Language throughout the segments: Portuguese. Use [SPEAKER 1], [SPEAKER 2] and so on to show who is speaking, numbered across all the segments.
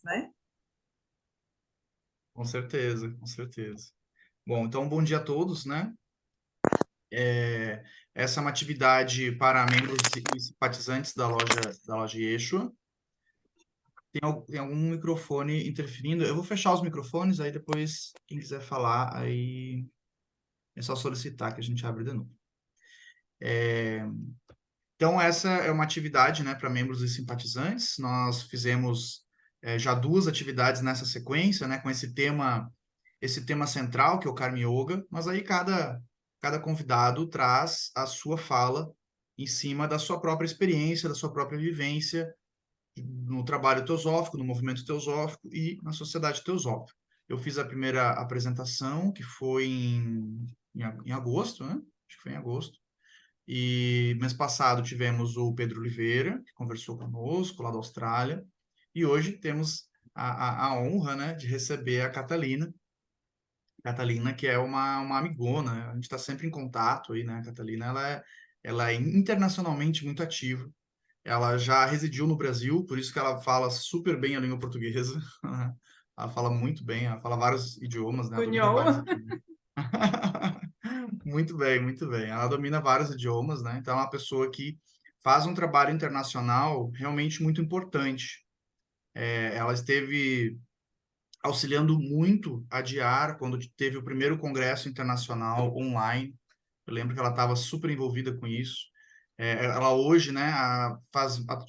[SPEAKER 1] né?
[SPEAKER 2] Com certeza, com certeza. Bom, então, bom dia a todos, né? Essa é uma atividade para membros e simpatizantes da loja Yeshua. Tem algum microfone interferindo? Eu vou fechar os microfones, aí depois, quem quiser falar, aí é só solicitar que a gente abre de novo. Então, essa é uma atividade, né, para membros e simpatizantes. Nós fizemos já duas atividades nessa sequência, né, com esse tema central, que é o Karma Yoga, mas aí cada convidado traz a sua fala em cima da sua própria experiência, da sua própria vivência no trabalho teosófico, no movimento teosófico e na sociedade teosófica. Eu fiz a primeira apresentação, que foi em agosto, né? Acho que foi em agosto. E mês passado tivemos o Pedro Oliveira, que conversou conosco lá da Austrália. E hoje temos a honra, né, de receber a Catalina. Catalina, que é uma amigona, a gente está sempre em contato aí, né? A Catalina, ela é internacionalmente muito ativa. Ela já residiu no Brasil, por isso que ela fala super bem a língua portuguesa. Ela fala muito bem, ela fala vários idiomas, né? Ela domina vários
[SPEAKER 1] Cunhou.
[SPEAKER 2] idiomas. Muito bem, muito bem. Ela domina vários idiomas, né? Então, é uma pessoa que faz um trabalho internacional realmente muito importante. Ela esteve auxiliando muito a DIAR quando teve o primeiro congresso internacional online. Eu lembro que ela estava super envolvida com isso. Ela hoje, né,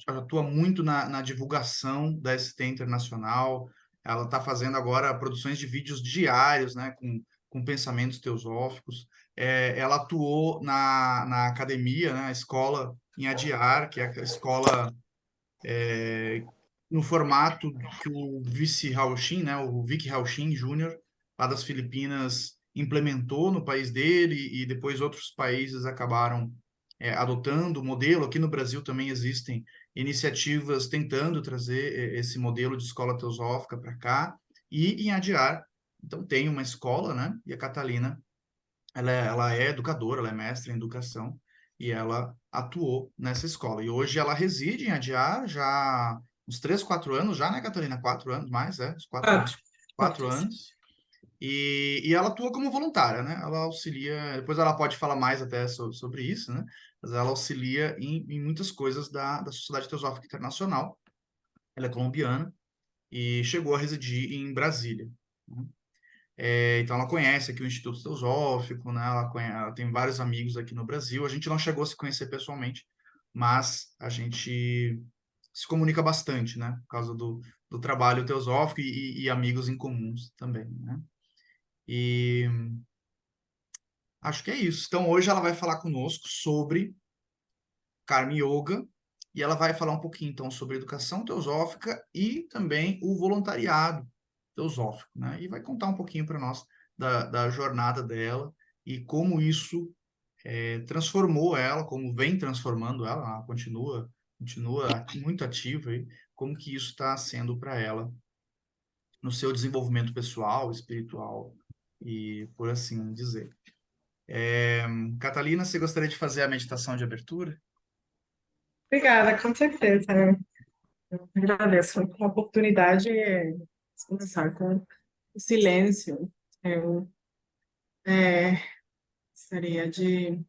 [SPEAKER 2] atua muito na divulgação da ST Internacional. Ela está fazendo agora produções de vídeos diários, né, com pensamentos teosóficos. Ela atuou na academia, né, a escola em Adyar, que é a escola no formato que o Vice Hauchin, né, o Vic Hauchin Jr., lá das Filipinas, implementou no país dele e depois outros países acabaram adotando o modelo. Aqui no Brasil também existem iniciativas tentando trazer esse modelo de escola teosófica para cá e em Adyar. Então tem uma escola, né? E a Catalina, ela é educadora, ela é mestre em educação e ela atuou nessa escola. E hoje ela reside em Adyar já há uns 3, 4 anos já, né, Catalina? 4 anos mais, uns 4 anos.
[SPEAKER 1] Quatro.
[SPEAKER 2] 4
[SPEAKER 1] Quatro, sim.
[SPEAKER 2] anos. E ela atua como voluntária, né? Ela auxilia, depois ela pode falar mais até sobre isso, né? Mas ela auxilia em muitas coisas da Sociedade Teosófica Internacional. Ela é colombiana e chegou a residir em Brasília, né? Então ela conhece aqui o Instituto Teosófico, né? Ela tem vários amigos aqui no Brasil. A gente não chegou a se conhecer pessoalmente, mas a gente se comunica bastante, né? Por causa do trabalho teosófico e amigos em comuns também, né? E acho que é isso. Então hoje ela vai falar conosco sobre Karma Yoga e ela vai falar um pouquinho então sobre educação teosófica e também o voluntariado teosófico, né? E vai contar um pouquinho para nós da jornada dela e como isso transformou ela, como vem transformando ela, ela continua muito ativa aí, como que isso está sendo para ela no seu desenvolvimento pessoal, espiritual e por assim dizer. Catalina, você gostaria de fazer a meditação de abertura?
[SPEAKER 1] Obrigada, com certeza. Eu agradeço a oportunidade de começar com o silêncio. Eu gostaria de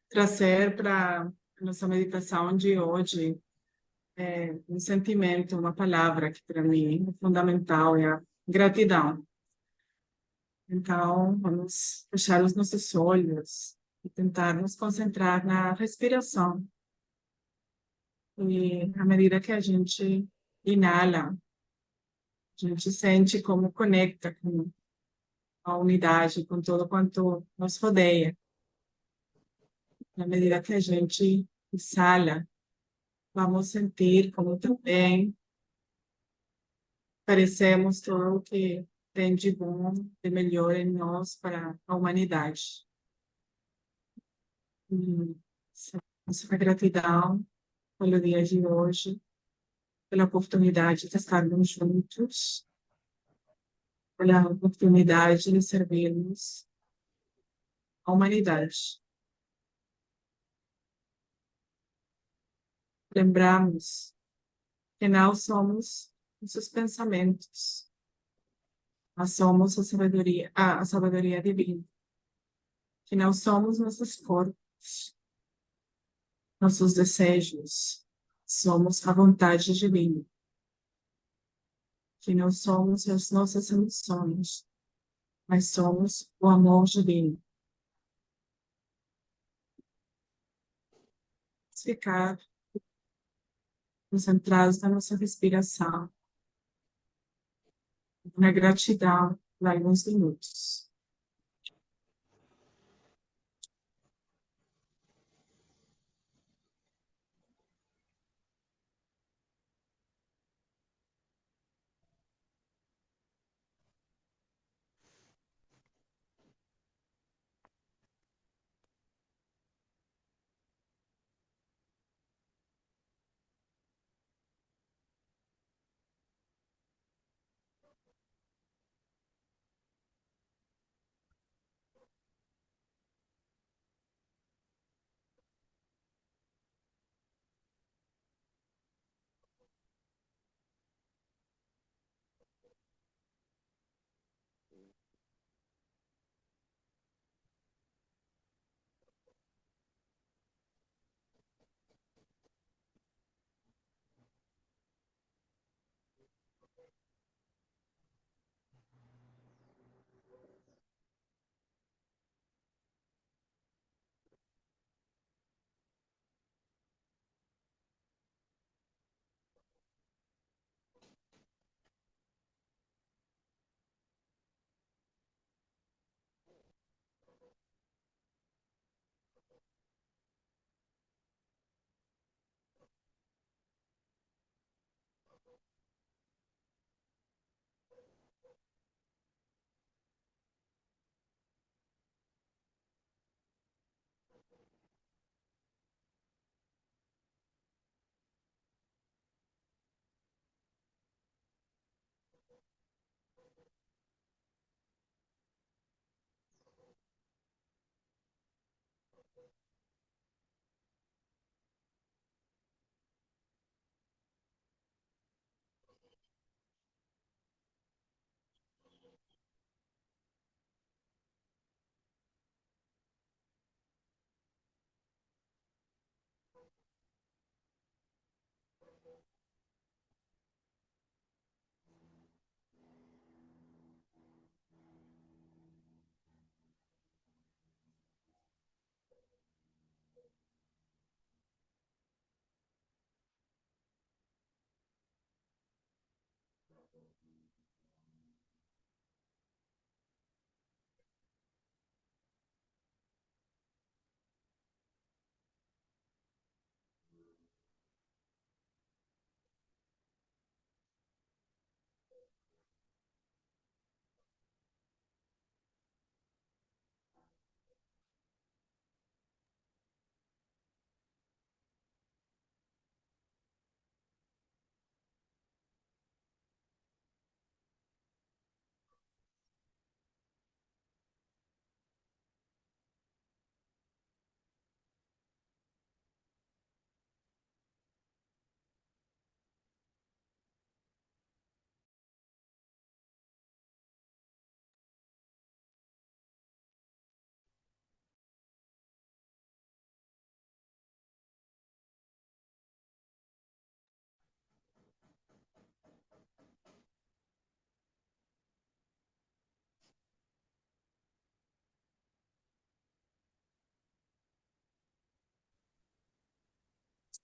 [SPEAKER 1] trazer para a nossa meditação de hoje um sentimento, uma palavra que para mim é fundamental, é a gratidão. Então, vamos fechar os nossos olhos e tentar nos concentrar na respiração. E à medida que a gente inala, a gente sente como conecta com a unidade, com tudo quanto nos rodeia. Na medida que a gente exala, vamos sentir como também parecemos tudo o que tem de bom, de melhor em nós para a humanidade. E essa gratidão pelo dia de hoje, pela oportunidade de estarmos juntos, pela oportunidade de servirmos a humanidade. Lembramos que não somos nossos pensamentos. Nós somos a sabedoria divina, que não somos nossos corpos, nossos desejos, somos a vontade divina, que não somos as nossas emoções, mas somos o amor divino. Ficar concentrados na nossa respiração, na gratidão, por alguns minutos.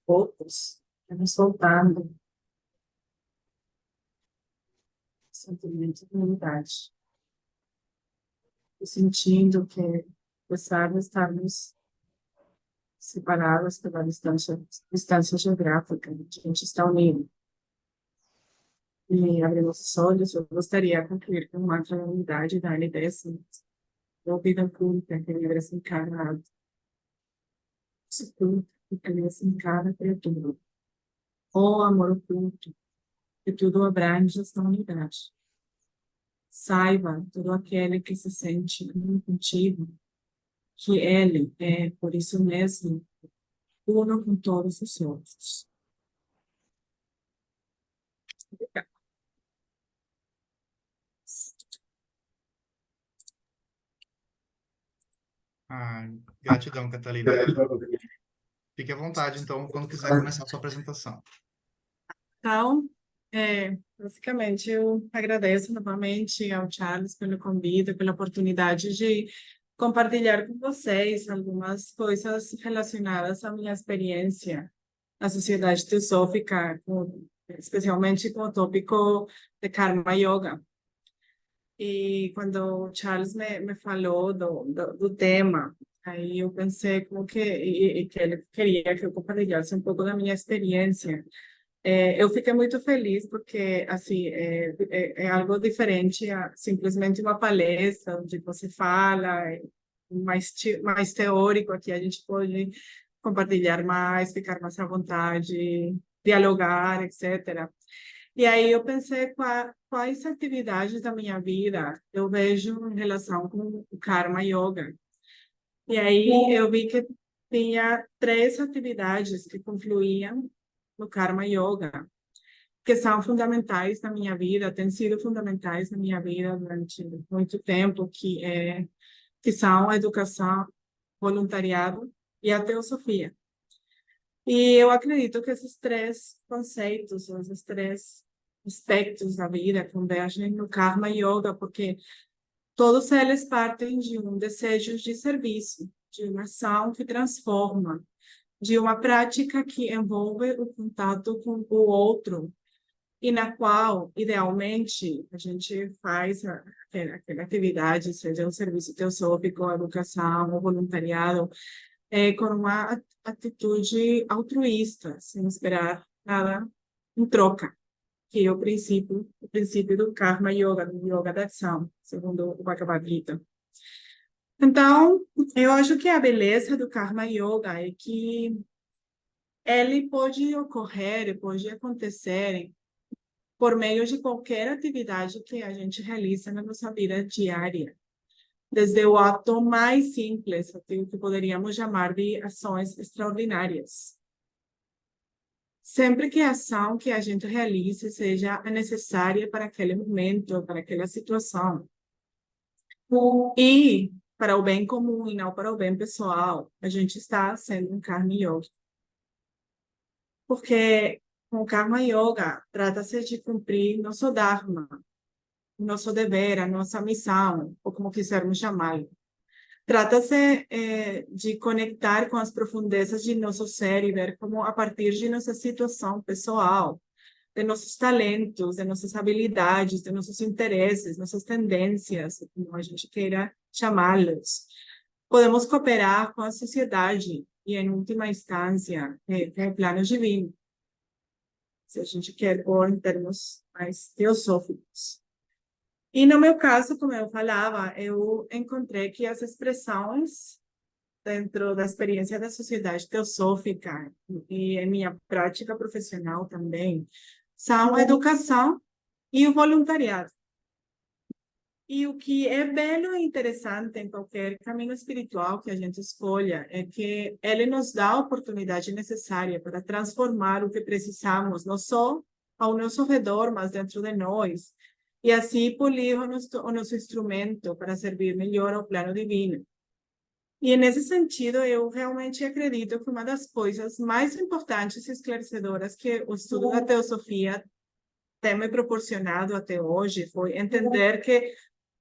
[SPEAKER 1] Poucos, vamos soltando o sentimento de unidade, e sentindo que, apesar de estarmos separados pela distância geográfica, a gente está unido. E abrir nossos olhos, eu gostaria de concluir com uma unidade da LDS, da vida pública, que ele se encarna, isso tudo, que ele se encarna criatura. O amor oculto, que tudo abrange esta unidade. Saiba, todo aquele que se sente um contigo, que ele é, por isso mesmo, uno com todos os outros.
[SPEAKER 2] Ah, gratidão, Catalina. Fique à vontade, então, quando quiser começar a sua apresentação.
[SPEAKER 1] Então, basicamente, eu agradeço novamente ao Charles pelo convite, pela oportunidade de compartilhar com vocês algumas coisas relacionadas à minha experiência na sociedade teosófica, especialmente com o tópico de Karma Yoga. E quando o Charles me falou do tema, aí eu pensei como que ele queria que eu compartilhasse um pouco da minha experiência. Eu fiquei muito feliz porque assim é algo diferente a simplesmente uma palestra onde você fala, mais teórico. Aqui a gente pode compartilhar mais, ficar mais à vontade, dialogar, etc. E aí eu pensei quais atividades da minha vida eu vejo em relação com o Karma Yoga. E aí eu vi que tinha três atividades que confluíam no Karma Yoga, que são fundamentais na minha vida, têm sido fundamentais na minha vida durante muito tempo, que são a educação, voluntariado e a teosofia. E eu acredito que esses três conceitos, esses três aspectos da vida convergem no Karma Yoga, porque todos eles partem de um desejo de serviço, de uma ação que transforma, de uma prática que envolve o contato com o outro, e na qual, idealmente, a gente faz aquela atividade, seja um serviço teosófico, educação, ou voluntariado, com uma atitude altruísta, sem esperar nada em troca, que é o princípio do Karma Yoga, do Yoga da ação, segundo o Bhagavad Gita. Então, eu acho que a beleza do Karma Yoga é que ele pode ocorrer, pode acontecer por meio de qualquer atividade que a gente realiza na nossa vida diária, desde o ato mais simples até o que poderíamos chamar de ações extraordinárias. Sempre que a ação que a gente realize seja a necessária para aquele momento, para aquela situação, e para o bem comum e não para o bem pessoal, a gente está sendo um Karma Yoga. Porque com o Karma Yoga trata-se de cumprir nosso Dharma, nosso dever, a nossa missão, ou como quisermos chamá-lo. Trata-se de conectar com as profundezas de nosso ser e ver como, a partir de nossa situação pessoal, de nossos talentos, de nossas habilidades, de nossos interesses, nossas tendências, como a gente queira chamá-los, podemos cooperar com a sociedade e, em última instância, com o plano divino, se a gente quer pôr em termos mais teosóficos. E no meu caso, como eu falava, eu encontrei que as expressões dentro da experiência da sociedade teosófica e em minha prática profissional também são a educação e o voluntariado. E o que é belo e interessante em qualquer caminho espiritual que a gente escolha é que ele nos dá a oportunidade necessária para transformar o que precisamos, não só ao nosso redor, mas dentro de nós, e assim polir o nosso instrumento para servir melhor ao plano divino. E nesse sentido, eu realmente acredito que uma das coisas mais importantes e esclarecedoras que o estudo da teosofia tem me proporcionado até hoje foi entender que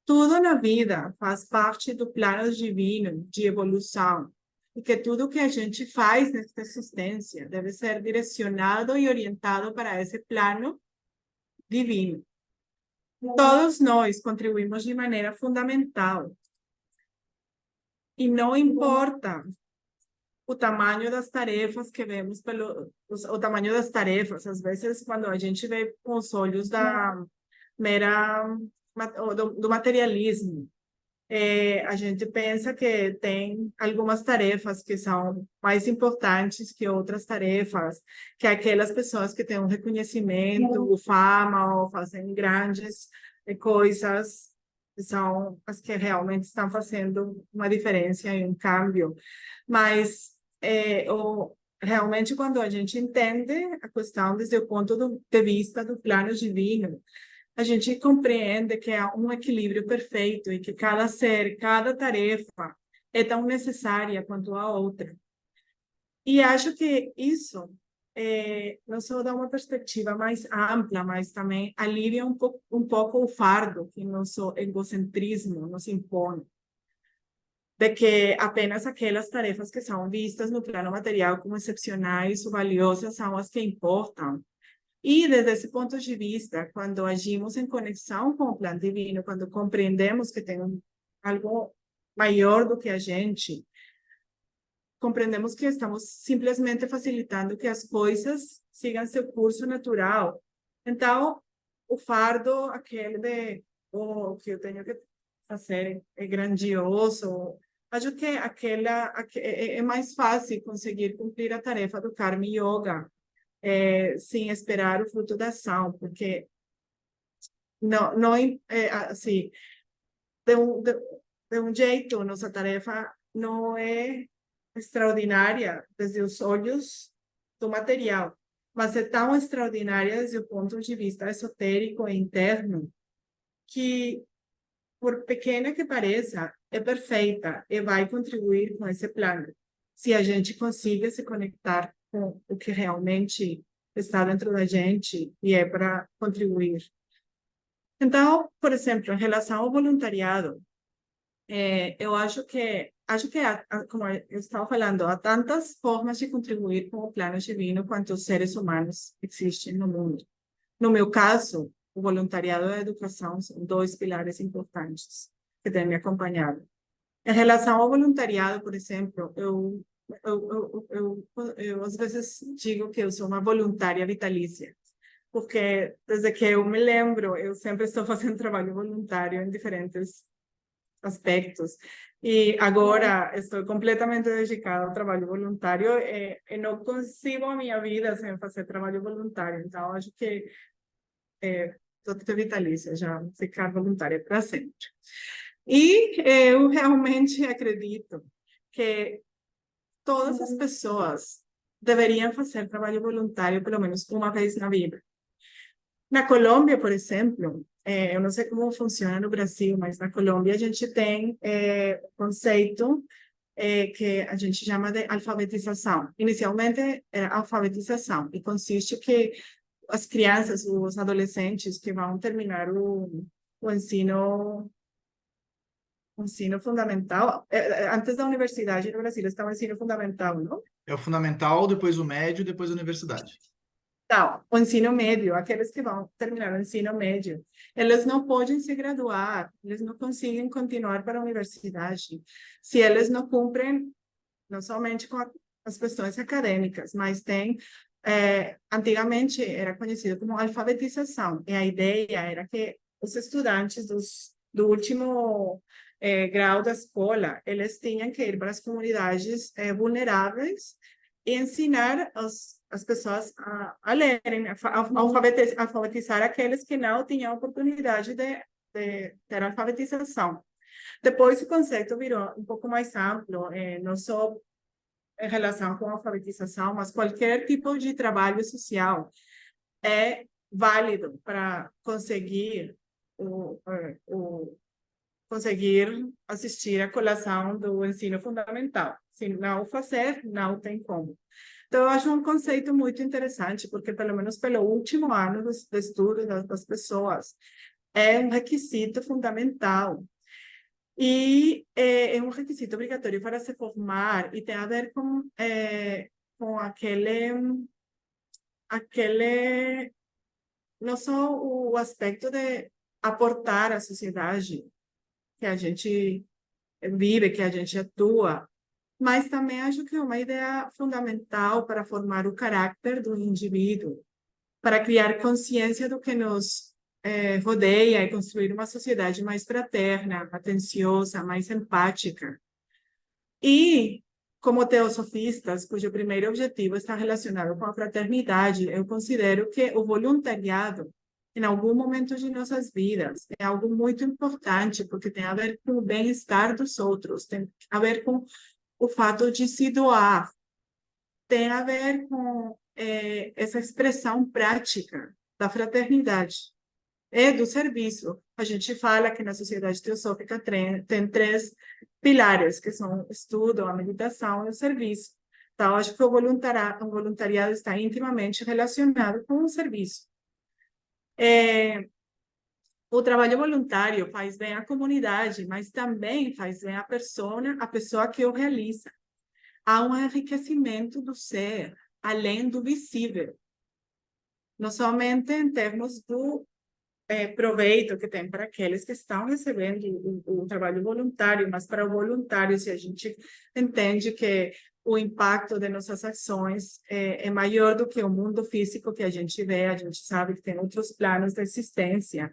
[SPEAKER 1] tudo na vida faz parte do plano divino de evolução e que tudo que a gente faz nesta existência deve ser direcionado e orientado para esse plano divino. Todos nós contribuímos de maneira fundamental e não importa o tamanho das tarefas que vemos o tamanho das tarefas, às vezes quando a gente vê com os olhos da mera do materialismo, a gente pensa que tem algumas tarefas que são mais importantes que outras tarefas, que aquelas pessoas que têm um reconhecimento, fama, ou fazem grandes coisas, são as que realmente estão fazendo uma diferença e um cambio. Mas realmente, quando a gente entende a questão desde o ponto de vista do plano divino, a gente compreende que há um equilíbrio perfeito e que cada ser, cada tarefa é tão necessária quanto a outra. E acho que isso não só dá uma perspectiva mais ampla, mas também alivia um pouco o fardo que nosso egocentrismo nos impõe, de que apenas aquelas tarefas que são vistas no plano material como excepcionais ou valiosas são as que importam. E desde esse ponto de vista, quando agimos em conexão com o plano divino, quando compreendemos que tem algo maior do que a gente, compreendemos que estamos simplesmente facilitando que as coisas sigam seu curso natural. Então, o fardo, aquele de o que eu tenho que fazer é grandioso. Acho que é mais fácil conseguir cumprir a tarefa do Karma Yoga sem esperar o fruto da ação, porque não assim, de um jeito, nossa tarefa não é extraordinária desde os olhos do material, mas é tão extraordinária desde o ponto de vista esotérico e interno que, por pequena que pareça, é perfeita e vai contribuir com esse plano. Se a gente conseguir se conectar com o que realmente está dentro da gente e é para contribuir. Então, por exemplo, em relação ao voluntariado, eu acho que como eu estava falando, há tantas formas de contribuir com o plano divino quanto os seres humanos existem no mundo. No meu caso, o voluntariado e a educação são dois pilares importantes que têm me acompanhado. Em relação ao voluntariado, por exemplo, eu às vezes digo que eu sou uma voluntária vitalícia, porque desde que eu me lembro, eu sempre estou fazendo trabalho voluntário em diferentes aspectos. E agora estou completamente dedicada ao trabalho voluntário e não concebo a minha vida sem fazer trabalho voluntário. Então, acho que estou vitalícia, já ficar voluntária para sempre. E eu realmente acredito que todas as pessoas deveriam fazer trabalho voluntário pelo menos uma vez na vida. Na Colômbia, por exemplo, eu não sei como funciona no Brasil, mas na Colômbia a gente tem um conceito que a gente chama de alfabetização. Inicialmente era alfabetização, e consiste que as crianças, os adolescentes que vão terminar o ensino fundamental, antes da universidade no Brasil está o ensino fundamental, não?
[SPEAKER 2] É o fundamental, depois o médio, depois a universidade.
[SPEAKER 1] Não, o ensino médio, aqueles que vão terminar o ensino médio, eles não podem se graduar, eles não conseguem continuar para a universidade se eles não cumprem, não somente com as questões acadêmicas, mas tem, antigamente era conhecido como alfabetização, e a ideia era que os estudantes do último grau da escola, eles tinham que ir para as comunidades vulneráveis e ensinar as pessoas a lerem, alfabetizar aqueles que não tinham oportunidade de ter alfabetização. Depois o conceito virou um pouco mais amplo, não só em relação com a alfabetização, mas qualquer tipo de trabalho social é válido para conseguir conseguir assistir à colação do ensino fundamental. Se não fazer, não tem como. Então, eu acho um conceito muito interessante, porque, pelo menos pelo último ano de estudo das pessoas, é um requisito fundamental. E é um requisito obrigatório para se formar, e tem a ver com não só o aspecto de aportar à sociedade que a gente vive, que a gente atua, mas também acho que é uma ideia fundamental para formar o caráter do indivíduo, para criar consciência do que nos rodeia e construir uma sociedade mais fraterna, atenciosa, mais empática. E, como teosofistas, cujo primeiro objetivo está relacionado com a fraternidade, eu considero que o voluntariado, em algum momento de nossas vidas, é algo muito importante, porque tem a ver com o bem-estar dos outros, tem a ver com o fato de se doar, tem a ver com essa expressão prática da fraternidade e do serviço. A gente fala que na sociedade teosófica tem três pilares, que são o estudo, a meditação e o serviço. Então, acho que o voluntariado está intimamente relacionado com o serviço. O trabalho voluntário faz bem à comunidade, mas também faz bem à a pessoa que o realiza. Há um enriquecimento do ser, além do visível, não somente em termos do proveito que tem para aqueles que estão recebendo o trabalho voluntário, mas para o voluntário, se a gente entende que o impacto de nossas ações é maior do que o mundo físico que a gente vê, a gente sabe que tem outros planos de existência.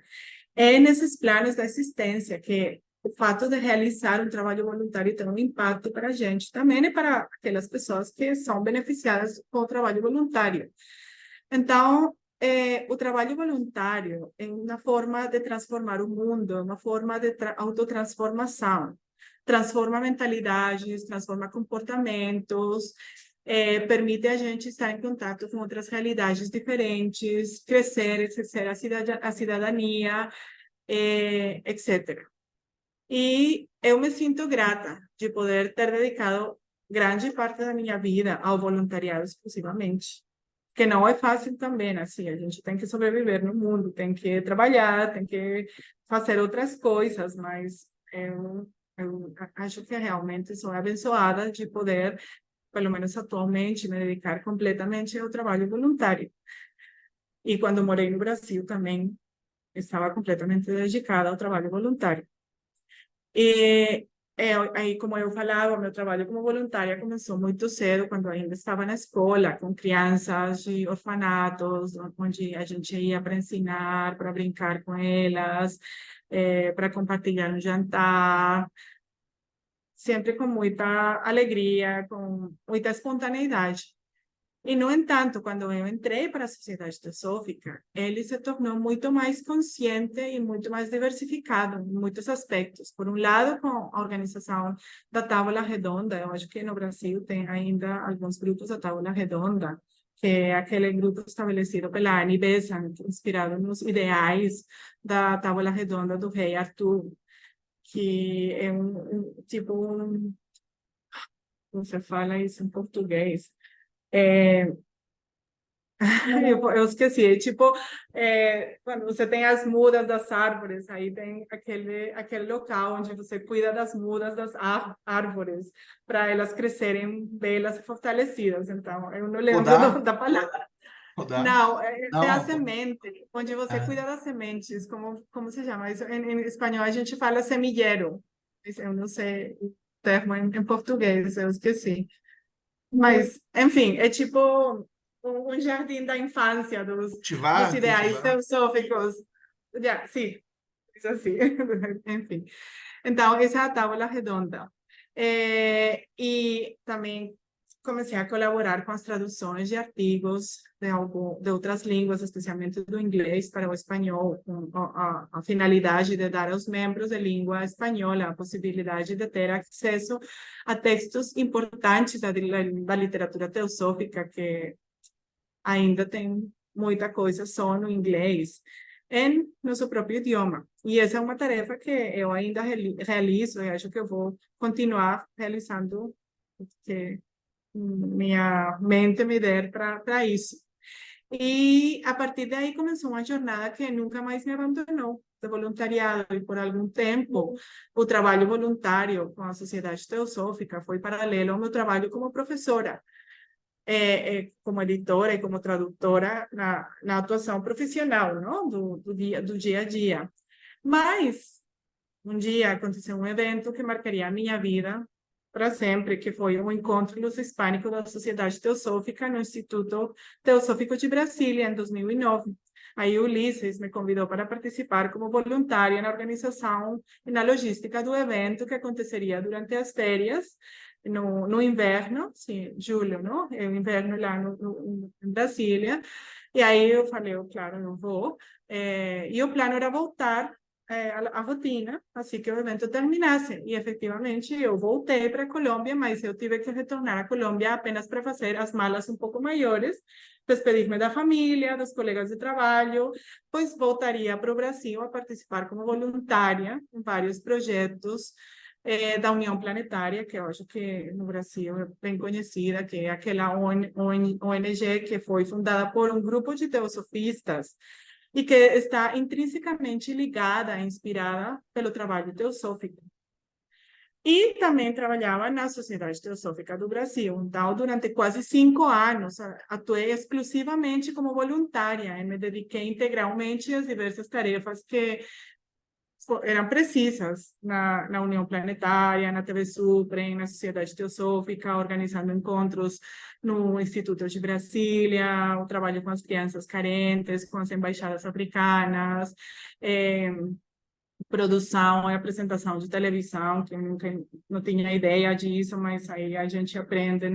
[SPEAKER 1] É nesses planos da existência que o fato de realizar um trabalho voluntário tem um impacto para a gente também e para aquelas pessoas que são beneficiadas com o trabalho voluntário. Então, o trabalho voluntário é uma forma de transformar o mundo, é uma forma de autotransformação. Transforma mentalidades, transforma comportamentos, permite a gente estar em contato com outras realidades diferentes, crescer, exercer a cidadania, etc. E eu me sinto grata de poder ter dedicado grande parte da minha vida ao voluntariado exclusivamente, que não é fácil também, assim, a gente tem que sobreviver no mundo, tem que trabalhar, tem que fazer outras coisas, mas eu acho que realmente sou abençoada de poder, pelo menos atualmente, me dedicar completamente ao trabalho voluntário. E quando morei no Brasil também estava completamente dedicada ao trabalho voluntário. E aí, como eu falava, meu trabalho como voluntária começou muito cedo, quando ainda estava na escola, com crianças de orfanatos, onde a gente ia para ensinar, para brincar com elas, para compartilhar um jantar, sempre com muita alegria, com muita espontaneidade. E, no entanto, quando eu entrei para a Sociedade Teosófica, ele se tornou muito mais consciente e muito mais diversificado em muitos aspectos. Por um lado, com a organização da Tábua Redonda, eu acho que no Brasil tem ainda alguns grupos da Tábua Redonda, que é aquele grupo estabelecido pela Annie Besant, inspirado nos ideais da Tábua Redonda do rei Arthur, que é como se fala isso em português? É, eu esqueci, tipo, quando você tem as mudas das árvores, aí tem aquele local onde você cuida das mudas das árvores, para elas crescerem belas e fortalecidas. Então, eu não lembro
[SPEAKER 2] Podar?
[SPEAKER 1] da palavra.
[SPEAKER 2] Podar?
[SPEAKER 1] Não, é a
[SPEAKER 2] Não,
[SPEAKER 1] semente, onde você
[SPEAKER 2] é,
[SPEAKER 1] cuida das sementes, como se chama? Isso, em espanhol a gente fala semillero. Isso eu não sei o termo em português, eu esqueci. Mas, enfim, é tipo um jardim da infância dos
[SPEAKER 2] cultivar,
[SPEAKER 1] ideais
[SPEAKER 2] cultivar.
[SPEAKER 1] teosóficos. Sim, isso assim. Enfim. Então, essa é a tábua redonda. E também comecei a colaborar com as traduções de artigos de outras línguas, especialmente do inglês para o espanhol, com a finalidade de dar aos membros de língua espanhola a possibilidade de ter acesso a textos importantes da literatura teosófica, que ainda tem muita coisa só no inglês, em nosso próprio idioma. E essa é uma tarefa que eu ainda realizo e acho que eu vou continuar realizando, porque minha mente me der para isso. E a partir daí começou uma jornada que nunca mais me abandonou, de voluntariado, e por algum tempo o trabalho voluntário com a Sociedade Teosófica foi paralelo ao meu trabalho como professora, como editora e como tradutora na atuação profissional, não? Do dia a dia. Mas um dia aconteceu um evento que marcaria a minha vida para sempre, que foi um encontro luso-hispânico da Sociedade Teosófica no Instituto Teosófico de Brasília, em 2009. Aí o Ulisses me convidou para participar como voluntária na organização e na logística do evento, que aconteceria durante as férias, no inverno, sim, julho, não? É o inverno lá em Brasília. E aí eu falei, claro, eu vou. E o plano era voltar a rotina, assim que o evento terminasse. E, efetivamente, eu voltei para a Colômbia, mas eu tive que retornar à Colômbia apenas para fazer as malas um pouco maiores, despedir-me da família, dos colegas de trabalho, pois voltaria para o Brasil a participar como voluntária em vários projetos da União Planetária, que eu acho que no Brasil é bem conhecida, que é aquela ONG que foi fundada por um grupo de teosofistas e que está intrinsecamente ligada, inspirada pelo trabalho teosófico. E também trabalhava na Sociedade Teosófica do Brasil. Então, durante quase 5 anos, atuei exclusivamente como voluntária e me dediquei integralmente às diversas tarefas que eram precisas na União Planetária, na TV Suprem, na Sociedade Teosófica, organizando encontros no Instituto de Brasília, o trabalho com as crianças carentes, com as embaixadas africanas, produção e apresentação de televisão, que eu nunca não tinha ideia disso, mas aí a gente aprende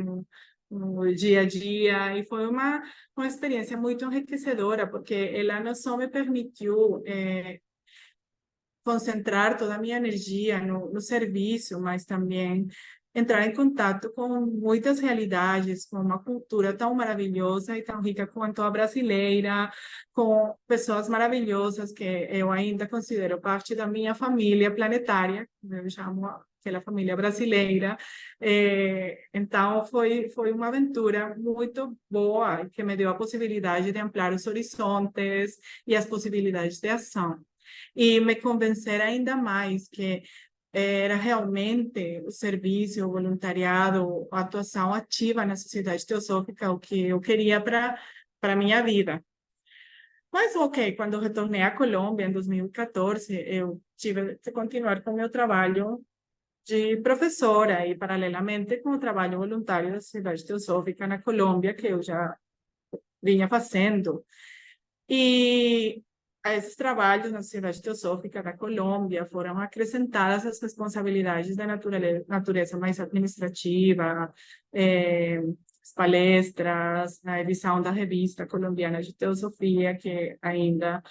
[SPEAKER 1] no dia a dia, e foi uma experiência muito enriquecedora, porque ela não só me permitiu concentrar toda a minha energia no serviço, mas também entrar em contato com muitas realidades, com uma cultura tão maravilhosa e tão rica quanto a brasileira, com pessoas maravilhosas que eu ainda considero parte da minha família planetária, eu chamo aquela família brasileira. Então, foi uma aventura muito boa, que me deu a possibilidade de ampliar os horizontes e as possibilidades de ação. E me convencer ainda mais que era realmente o serviço, o voluntariado, a atuação ativa na sociedade teosófica o que eu queria para minha vida. Mas, ok, quando eu retornei à Colômbia, em 2014, eu tive que continuar com o meu trabalho de professora e, paralelamente, com o trabalho voluntário da Sociedade Teosófica na Colômbia, que eu já vinha fazendo. E a esses trabalhos na Sociedade Teosófica da Colômbia foram acrescentadas as responsabilidades da natureza mais administrativa, as palestras, a edição da revista colombiana de teosofia, que ainda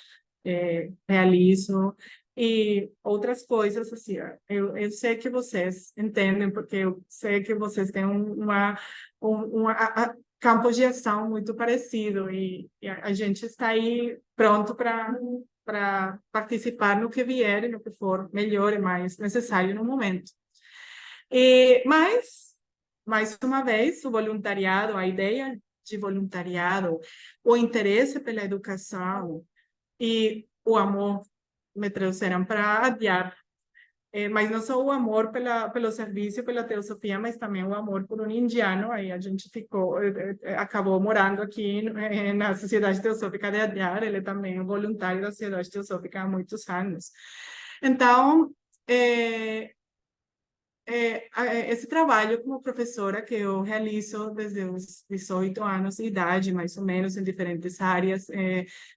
[SPEAKER 1] realizo, e outras coisas assim. Eu sei que vocês entendem, porque eu sei que vocês têm campo de ação muito parecido, e a gente está aí pronto para participar no que vier e no que for melhor e mais necessário no momento. Mas, mais uma vez, o voluntariado, a ideia de voluntariado, o interesse pela educação e o amor me trouxeram para adiar. Mas não só o amor pelo serviço, pela teosofia, mas também o amor por um indiano. Aí a gente acabou morando aqui na Sociedade Teosófica de Adyar. Ele também é voluntário da Sociedade Teosófica há muitos anos. Então, esse trabalho como professora que eu realizo desde os 18 anos de idade, mais ou menos, em diferentes áreas,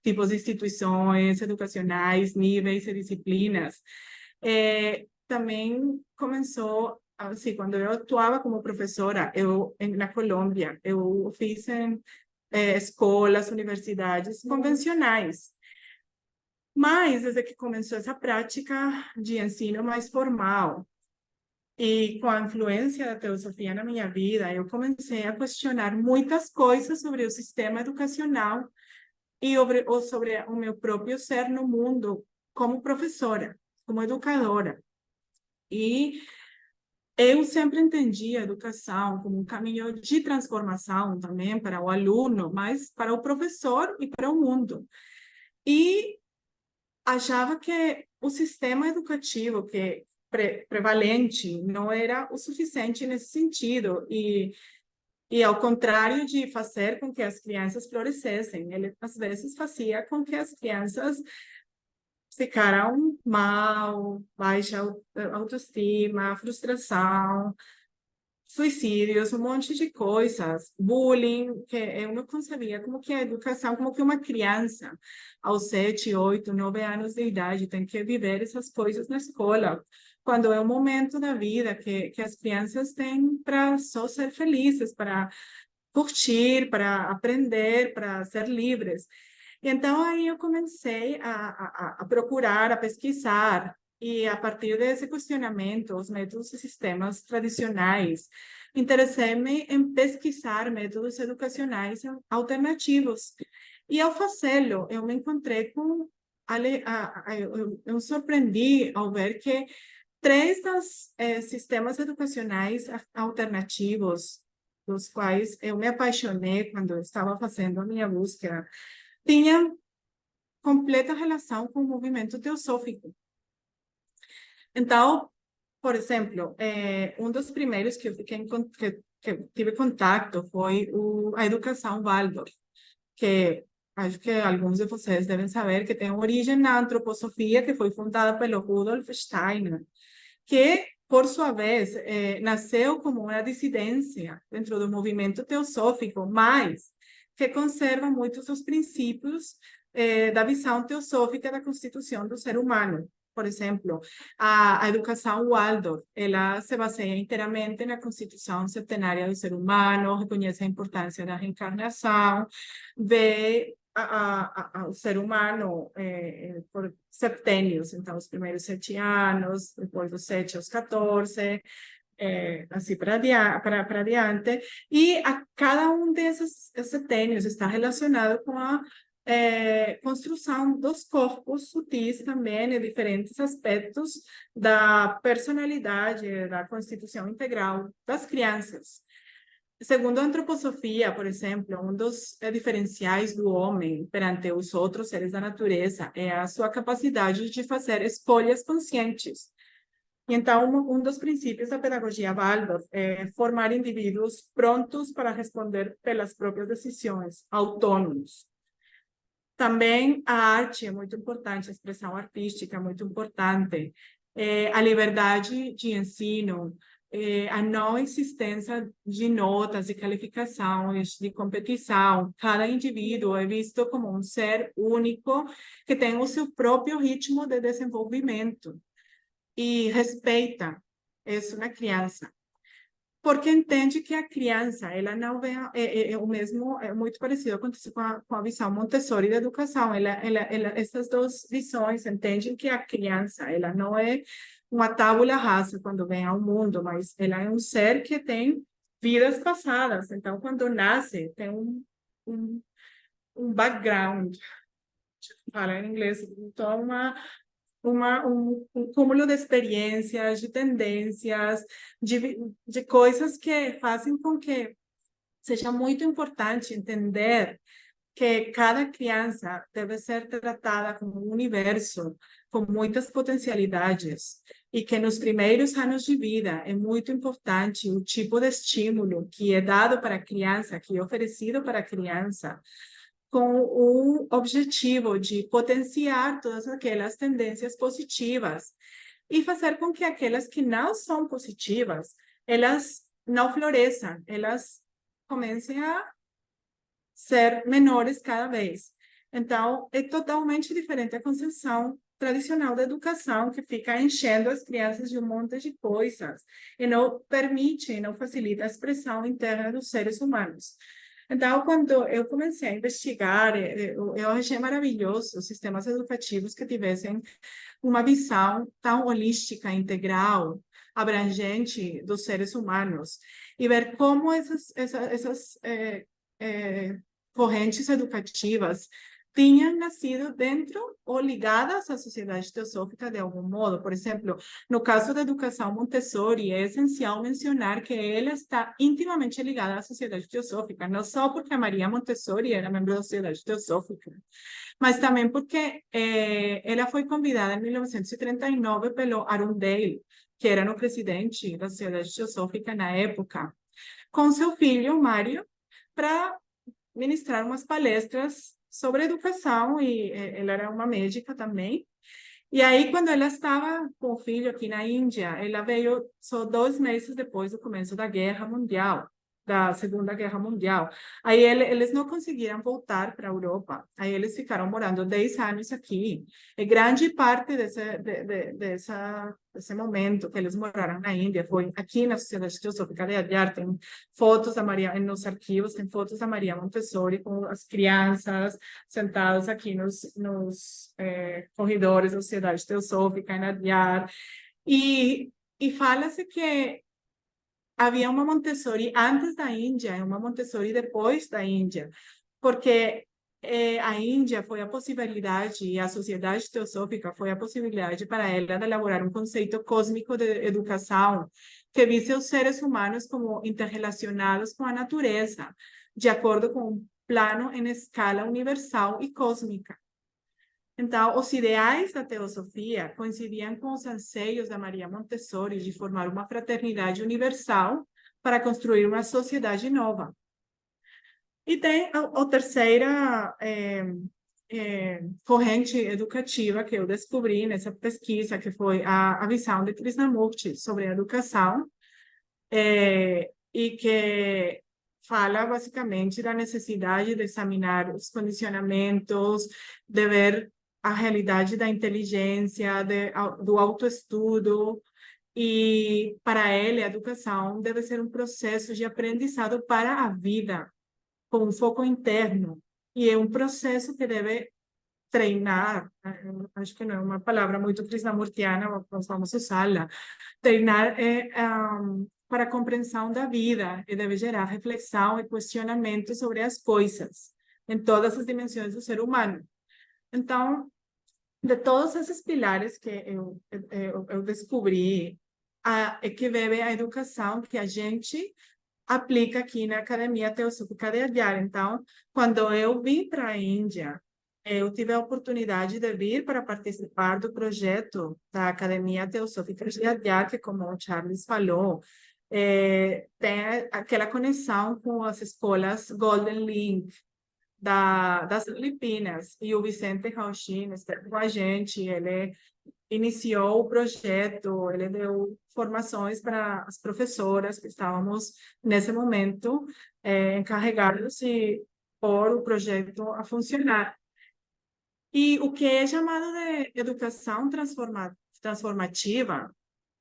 [SPEAKER 1] tipos de instituições educacionais, níveis e disciplinas, também começou, assim, quando eu atuava como professora, na Colômbia, eu fiz em escolas, universidades convencionais. Mas, desde que começou essa prática de ensino mais formal, e com a influência da teosofia na minha vida, eu comecei a questionar muitas coisas sobre o sistema educacional e sobre o meu próprio ser no mundo como professora, como educadora. E eu sempre entendi a educação como um caminho de transformação também para o aluno, mas para o professor e para o mundo. E achava que o sistema educativo que prevalente não era o suficiente nesse sentido, e ao contrário de fazer com que as crianças florescessem, ele às vezes fazia com que as crianças ficaram mal, baixa autoestima, frustração, suicídios, um monte de coisas, bullying, que eu não concebia como que a educação, como que uma criança aos 7, 8, 9 anos de idade tem que viver essas coisas na escola, quando é um momento da vida que as crianças têm para só ser felizes, para curtir, para aprender, para ser livres. Então, aí eu comecei a procurar, a pesquisar, e a partir desse questionamento, os métodos e sistemas tradicionais, interessei-me em pesquisar métodos educacionais alternativos. E ao fazê-lo, eu me encontrei com... Eu surpreendi ao ver que três dos sistemas educacionais alternativos, dos quais eu me apaixonei quando eu estava fazendo a minha búsqueda, tinham completa relação com o movimento teosófico. Então, por exemplo, um dos primeiros que eu que tive contato foi a educação Waldorf, que acho que alguns de vocês devem saber que tem origem na antroposofia, que foi fundada pelo Rudolf Steiner, que, por sua vez, nasceu como uma dissidência dentro do movimento teosófico, mas que conserva muitos dos princípios da visão teosófica da constituição do ser humano. Por exemplo, a educação Waldorf, ela se baseia inteiramente na constituição septenária do ser humano, reconhece a importância da reencarnação, vê o ser humano por septênios, então os primeiros 7 anos, depois dos 7 aos 14, assim para adiante, e a cada um desses setênios está relacionado com a construção dos corpos sutis também, em diferentes aspectos da personalidade, da constituição integral das crianças. Segundo a antroposofia, por exemplo, um dos diferenciais do homem perante os outros seres da natureza é a sua capacidade de fazer escolhas conscientes. E então, um dos princípios da pedagogia Waldorf é formar indivíduos prontos para responder pelas próprias decisões, autônomos. Também a arte é muito importante, a expressão artística é muito importante, a liberdade de ensino, a não existência de notas, de qualificações, de competição. Cada indivíduo é visto como um ser único que tem o seu próprio ritmo de desenvolvimento e respeita isso na criança. Porque entende que a criança, ela não vê, o mesmo, é muito parecido acontece com a visão Montessori da educação, essas duas visões entendem que a criança, ela não é uma tábula rasa quando vem ao mundo, mas ela é um ser que tem vidas passadas, então quando nasce, tem um background, fala em inglês, então um cúmulo de experiências, de tendências, de coisas que fazem com que seja muito importante entender que cada criança deve ser tratada como um universo com muitas potencialidades e que nos primeiros anos de vida é muito importante o tipo de estímulo que é dado para a criança, que é oferecido para a criança, com o objetivo de potenciar todas aquelas tendências positivas e fazer com que aquelas que não são positivas, elas não floresçam, elas comecem a ser menores cada vez. Então, é totalmente diferente a concepção tradicional da educação, que fica enchendo as crianças de um monte de coisas e não permite, não facilita a expressão interna dos seres humanos. Então, quando eu comecei a investigar, eu achei maravilhoso os sistemas educativos que tivessem uma visão tão holística, integral, abrangente dos seres humanos, e ver como essas correntes educativas tinham nascido dentro ou ligadas à sociedade teosófica de algum modo. Por exemplo, no caso da educação Montessori, é essencial mencionar que ela está intimamente ligada à sociedade teosófica, não só porque a Maria Montessori era membro da sociedade teosófica, mas também porque ela foi convidada em 1939 pelo Arundel, que era o presidente da sociedade teosófica na época, com seu filho, Mário, para ministrar umas palestras sobre educação, e ela era uma médica também. E aí, quando ela estava com o filho aqui na Índia, ela veio só 2 meses depois do começo da Guerra Mundial, da Segunda Guerra Mundial. Aí eles não conseguiram voltar para a Europa. Aí eles ficaram morando 10 anos aqui. E grande parte desse momento que eles moraram na Índia foi aqui na Sociedade Teosófica de Adyar. Tem fotos da Maria, nos arquivos, tem fotos da Maria Montessori com as crianças sentadas aqui nos corredores da Sociedade Teosófica em Adyar. E fala-se que havia uma Montessori antes da Índia e uma Montessori depois da Índia, porque a Índia foi a possibilidade, e a sociedade teosófica foi a possibilidade para ela de elaborar um conceito cósmico de educação que visse os seres humanos como interrelacionados com a natureza, de acordo com um plano em escala universal e cósmica. Então, os ideais da teosofia coincidiam com os anseios da Maria Montessori de formar uma fraternidade universal para construir uma sociedade nova. E tem a terceira corrente educativa que eu descobri nessa pesquisa, que foi a visão de Krishnamurti sobre a educação, e que fala basicamente da necessidade de examinar os condicionamentos, de ver a realidade da inteligência, do autoestudo, e para ele a educação deve ser um processo de aprendizado para a vida, com um foco interno, e é um processo que deve treinar, acho que não é uma palavra muito krishnamurtiana, mas vamos usá-la, treinar para a compreensão da vida, e deve gerar reflexão e questionamento sobre as coisas, em todas as dimensões do ser humano. Então, de todos esses pilares que eu descobri, é que bebe a educação que a gente aplica aqui na Academia Teosófica de Adyar. Então, quando eu vim para a Índia, eu tive a oportunidade de vir para participar do projeto da Academia Teosófica de Adyar, que, como o Charles falou, tem aquela conexão com as escolas Golden Link das Filipinas. E o Vicente Rauchin esteve com a gente, ele iniciou o projeto, ele deu formações para as professoras que estávamos, nesse momento, encarregados de pôr o projeto a funcionar. E o que é chamado de educação transformativa,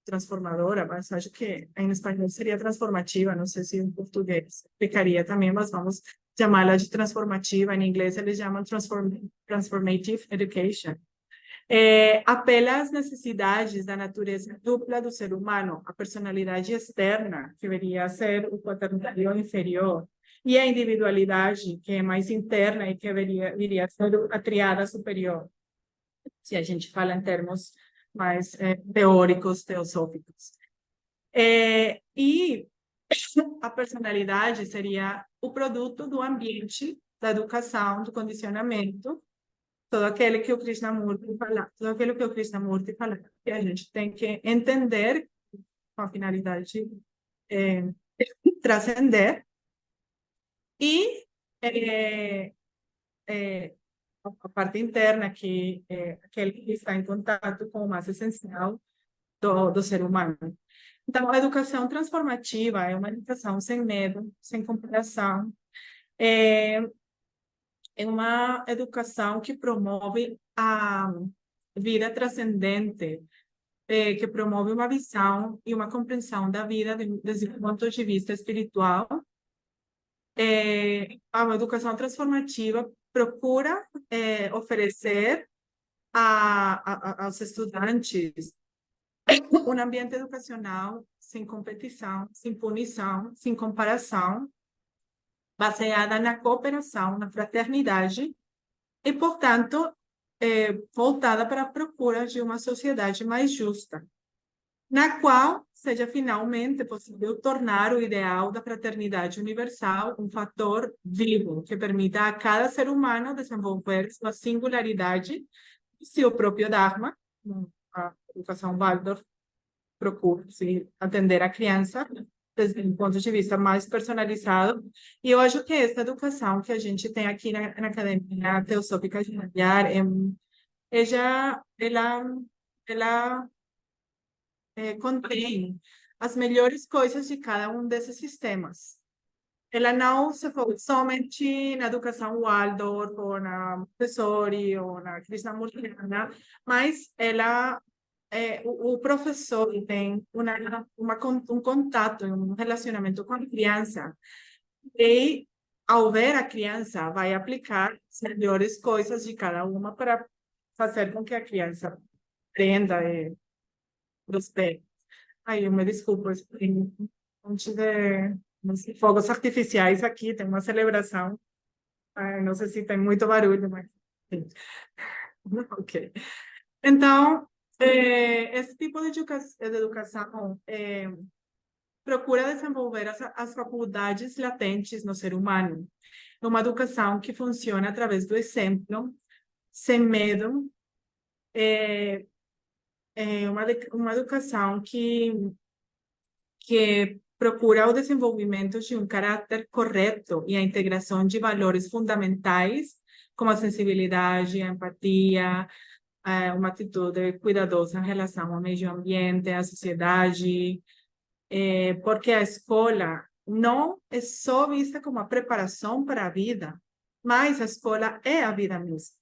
[SPEAKER 1] transformadora, mas acho que em espanhol seria transformativa, não sei se em português ficaria também, mas vamos chamá-la de transformativa. Em inglês eles chamam transformative education. Apela às necessidades da natureza dupla do ser humano, a personalidade externa, que deveria ser o quaternário inferior, e a individualidade, que é mais interna e que viria a ser a triada superior, se a gente fala em termos mais teóricos, teosóficos. E a personalidade seria o produto do ambiente, da educação, do condicionamento, todo aquele que o Krishnamurti fala, tudo aquilo que o Krishnamurti fala, que a gente tem que entender com a finalidade de transcender, e a parte interna, que é aquele que está em contato com o mais essencial do ser humano. Então, a educação transformativa é uma educação sem medo, sem comparação, é uma educação que promove a vida transcendente, que promove uma visão e uma compreensão da vida desde o ponto de vista espiritual. A educação transformativa procura oferecer aos estudantes um ambiente educacional sem competição, sem punição, sem comparação, baseada na cooperação, na fraternidade, e, portanto, voltada para a procura de uma sociedade mais justa, na qual seja finalmente possível tornar o ideal da fraternidade universal um fator vivo, que permita a cada ser humano desenvolver sua singularidade e seu próprio Dharma. A educação Waldorf procura atender a criança desde um ponto de vista mais personalizado. E eu acho que essa educação que a gente tem aqui na Academia Teosófica de Adyar, ela contém as melhores coisas de cada um desses sistemas. Ela não se foca somente na educação Waldorf, ou na Montessori, ou na Krishnamurtiana, mas o professor tem um contato, um relacionamento com a criança, e, ao ver a criança, vai aplicar as melhores coisas de cada uma para fazer com que a criança aprenda e prospere. Aí, eu me desculpo, tem um monte de fogos artificiais aqui, tem uma celebração. Não sei se tem muito barulho, mas... Ok. Então, esse tipo de educação procura desenvolver as faculdades latentes no ser humano. É uma educação que funciona através do exemplo, sem medo. É uma educação que procura o desenvolvimento de um caráter correto e a integração de valores fundamentais, como a sensibilidade, a empatia, uma atitude cuidadosa em relação ao meio ambiente, à sociedade, porque a escola não é só vista como a preparação para a vida, mas a escola é a vida mesmo.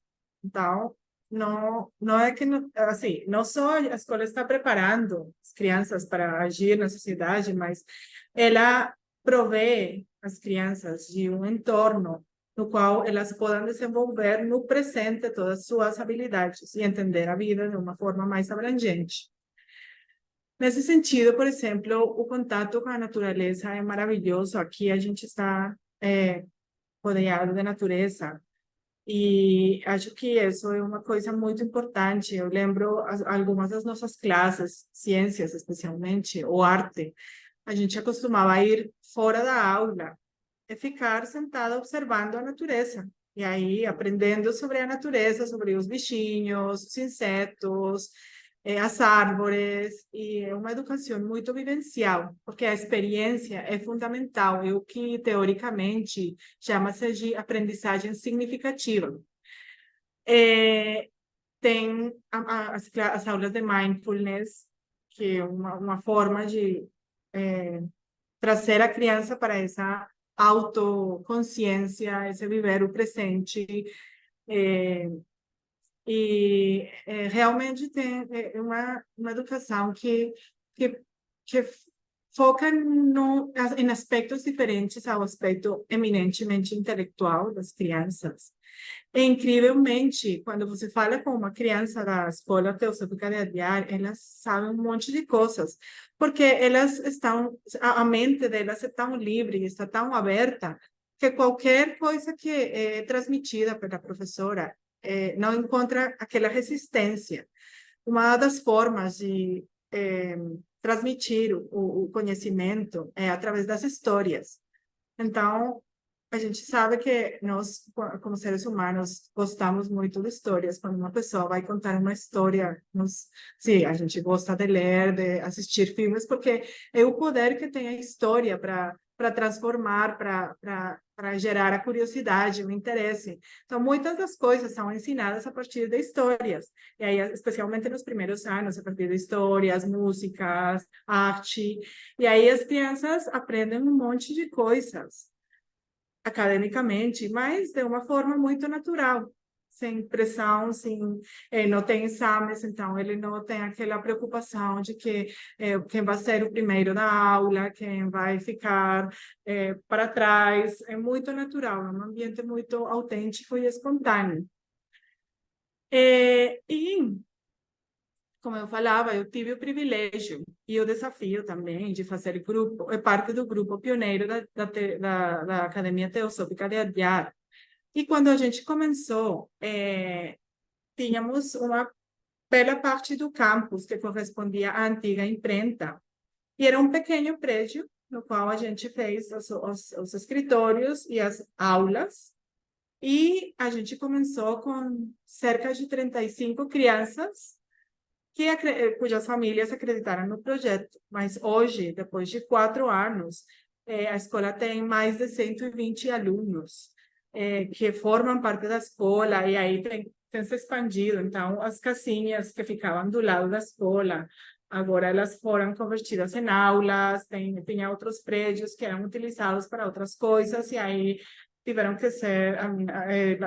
[SPEAKER 1] Então, não é que, assim, não só a escola está preparando as crianças para agir na sociedade, mas ela provê as crianças de um entorno no qual elas podem desenvolver no presente todas as suas habilidades e entender a vida de uma forma mais abrangente. Nesse sentido, por exemplo, o contato com a natureza é maravilhoso. Aqui a gente está rodeado de natureza e acho que isso é uma coisa muito importante. Eu lembro algumas das nossas classes, ciências especialmente, ou arte, a gente acostumava ir fora da aula e ficar sentada observando a natureza. E aí, aprendendo sobre a natureza, sobre os bichinhos, os insetos, as árvores, e é uma educação muito vivencial, porque a experiência é fundamental, é o que teoricamente chama-se de aprendizagem significativa. Tem as aulas de mindfulness, que é uma forma de trazer a criança para essa autoconsciência, esse viver o presente, realmente tem uma educação que, que foca em aspectos diferentes ao aspecto eminentemente intelectual das crianças. E, incrivelmente, quando você fala com uma criança da Escola Teosófica de Adyar, elas sabem um monte de coisas, porque elas estão, a mente delas é tão livre, está tão aberta, que qualquer coisa que é transmitida pela professora não encontra aquela resistência. Uma das formas de transmitir o conhecimento é através das histórias. Então, a gente sabe que nós, como seres humanos, gostamos muito de histórias. Quando uma pessoa vai contar uma história, sim, a gente gosta de ler, de assistir filmes, porque é o poder que tem a história para transformar, para gerar a curiosidade, o interesse. Então, muitas das coisas são ensinadas a partir de histórias. E aí, especialmente nos primeiros anos, a partir de histórias, músicas, arte. E aí as crianças aprendem um monte de coisas academicamente, mas de uma forma muito natural, sem pressão, sem, não tem exames, então ele não tem aquela preocupação de que quem vai ser o primeiro da aula, quem vai ficar para trás, é muito natural, é um ambiente muito autêntico e espontâneo. E como eu falava, eu tive o privilégio e o desafio também de fazer parte do grupo pioneiro da Academia Teosófica de Adyar. E quando a gente começou, tínhamos uma bela parte do campus que correspondia à antiga imprenta. E era um pequeno prédio no qual a gente fez os escritórios e as aulas. E a gente começou com cerca de 35 crianças cujas famílias acreditaram no projeto. Mas hoje, depois de 4 anos, a escola tem mais de 120 alunos que formam parte da escola e aí tem se expandido. Então, as casinhas que ficavam do lado da escola, agora elas foram convertidas em aulas, tinha outros prédios que eram utilizados para outras coisas e aí tiveram que ser,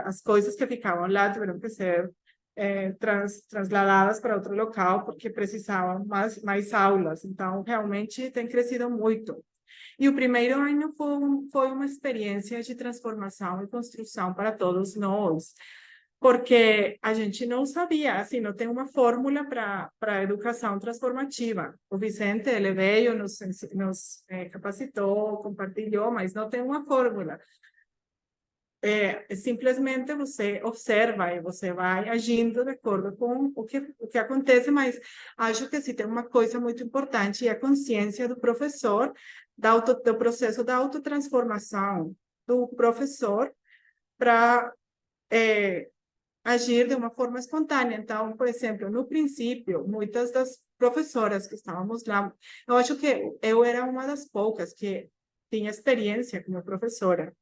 [SPEAKER 1] as coisas que ficavam lá tiveram que ser trasladadas para outro local porque precisavam mais aulas. Então, realmente tem crescido muito. E o primeiro ano foi uma experiência de transformação e construção para todos nós, porque a gente não sabia, assim, não tem uma fórmula para a educação transformativa. O Vicente, ele veio, nos capacitou, compartilhou, mas não tem uma fórmula. simplesmente você observa e você vai agindo de acordo com o que acontece, mas acho que assim, tem uma coisa muito importante, e a consciência do professor, do processo da autotransformação do professor para agir de uma forma espontânea. Então, por exemplo, no princípio, muitas das professoras que estávamos lá, eu acho que eu era uma das poucas que tinha experiência como professora,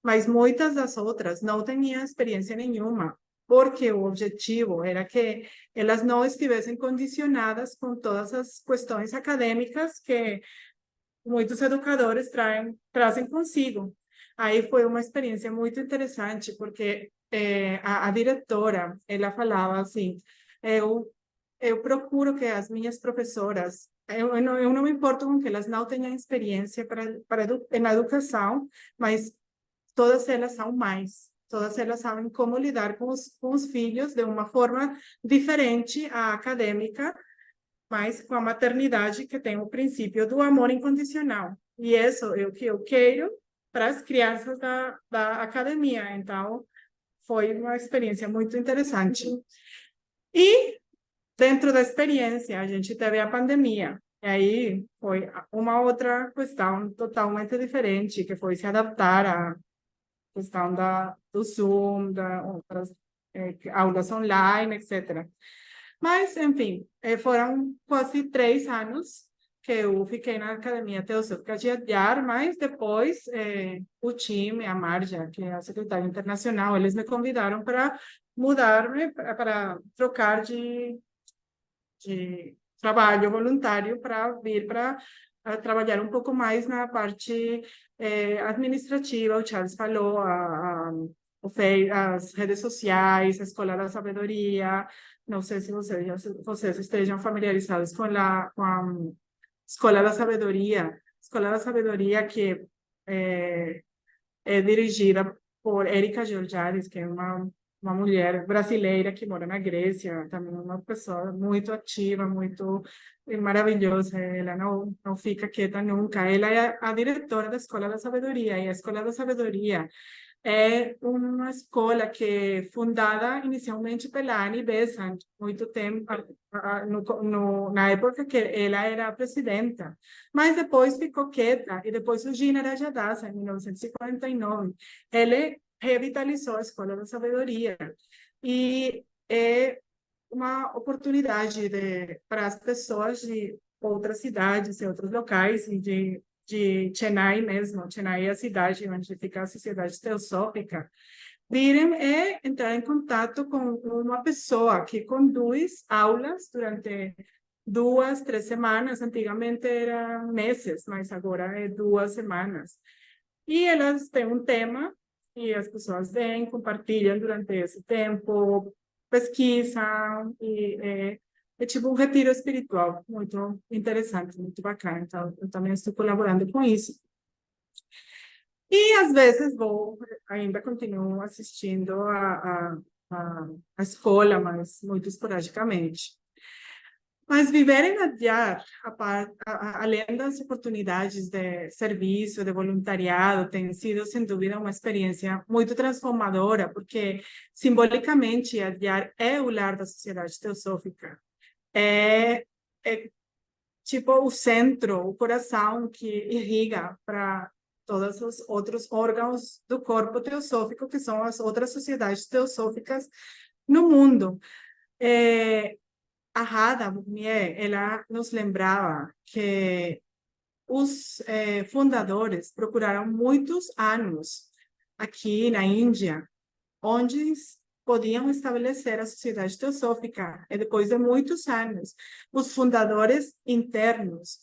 [SPEAKER 1] mas muitas das outras não tinham experiência nenhuma, porque o objetivo era que elas não estivessem condicionadas com todas as questões acadêmicas que muitos educadores trazem consigo. Aí foi uma experiência muito interessante, porque a diretora, ela falava assim, eu procuro que as minhas professoras, eu não me importo com que elas não tenham experiência na educação, mas todas elas são mães, todas elas sabem como lidar com os filhos de uma forma diferente à acadêmica, mas com a maternidade que tem o princípio do amor incondicional. E isso é o que eu quero para as crianças da academia. Então, foi uma experiência muito interessante. E, dentro da experiência, a gente teve a pandemia. E aí foi uma outra questão totalmente diferente, que foi se adaptar à questão do Zoom, das aulas online, etc. Mas, enfim, foram quase 3 anos que eu fiquei na Academia Teosófica de Adyar, mas depois o time, a Marja, que é a secretária internacional, eles me convidaram para mudar-me, para trocar de trabalho voluntário para vir para trabalhar um pouco mais na parte administrativa. O Charles falou, as redes sociais, a Escola da Sabedoria. Não sei se vocês estejam familiarizados com a Escola da Sabedoria. Escola da Sabedoria que é dirigida por Érica Georgiades, que é uma mulher brasileira que mora na Grécia, também uma pessoa muito ativa, muito maravilhosa. Ela não fica quieta nunca. Ela é a diretora da Escola da Sabedoria, e a Escola da Sabedoria é uma escola que fundada inicialmente pela Annie Besant, muito tempo, na época que ela era a presidenta, mas depois ficou quieta, e depois o Gina Rajadasa, em 1949, ele revitalizou a Escola da Sabedoria, e é uma oportunidade para as pessoas de outras cidades e outros locais, e de Chennai mesmo. Chennai é a cidade onde fica a Sociedade Teosófica, virem e entrar em contato com uma pessoa que conduz aulas durante 2, 3 semanas. Antigamente era meses, mas agora é 2 semanas. E elas têm um tema, e as pessoas vêm, compartilham durante esse tempo, pesquisam, e é tipo um retiro espiritual muito interessante, muito bacana. Então, eu também estou colaborando com isso. E, às vezes, ainda continuo assistindo a escola, mas muito esporadicamente. Mas viver em Adyar, além das oportunidades de serviço, de voluntariado, tem sido, sem dúvida, uma experiência muito transformadora, porque, simbolicamente, Adyar é o lar da Sociedade Teosófica. É tipo o centro, o coração que irriga para todos os outros órgãos do corpo teosófico, que são as outras sociedades teosóficas no mundo. A Radha Bhumie, ela nos lembrava que os fundadores procuraram muitos anos aqui na Índia, onde podiam estabelecer a sociedade teosófica. E depois de muitos anos, os fundadores internos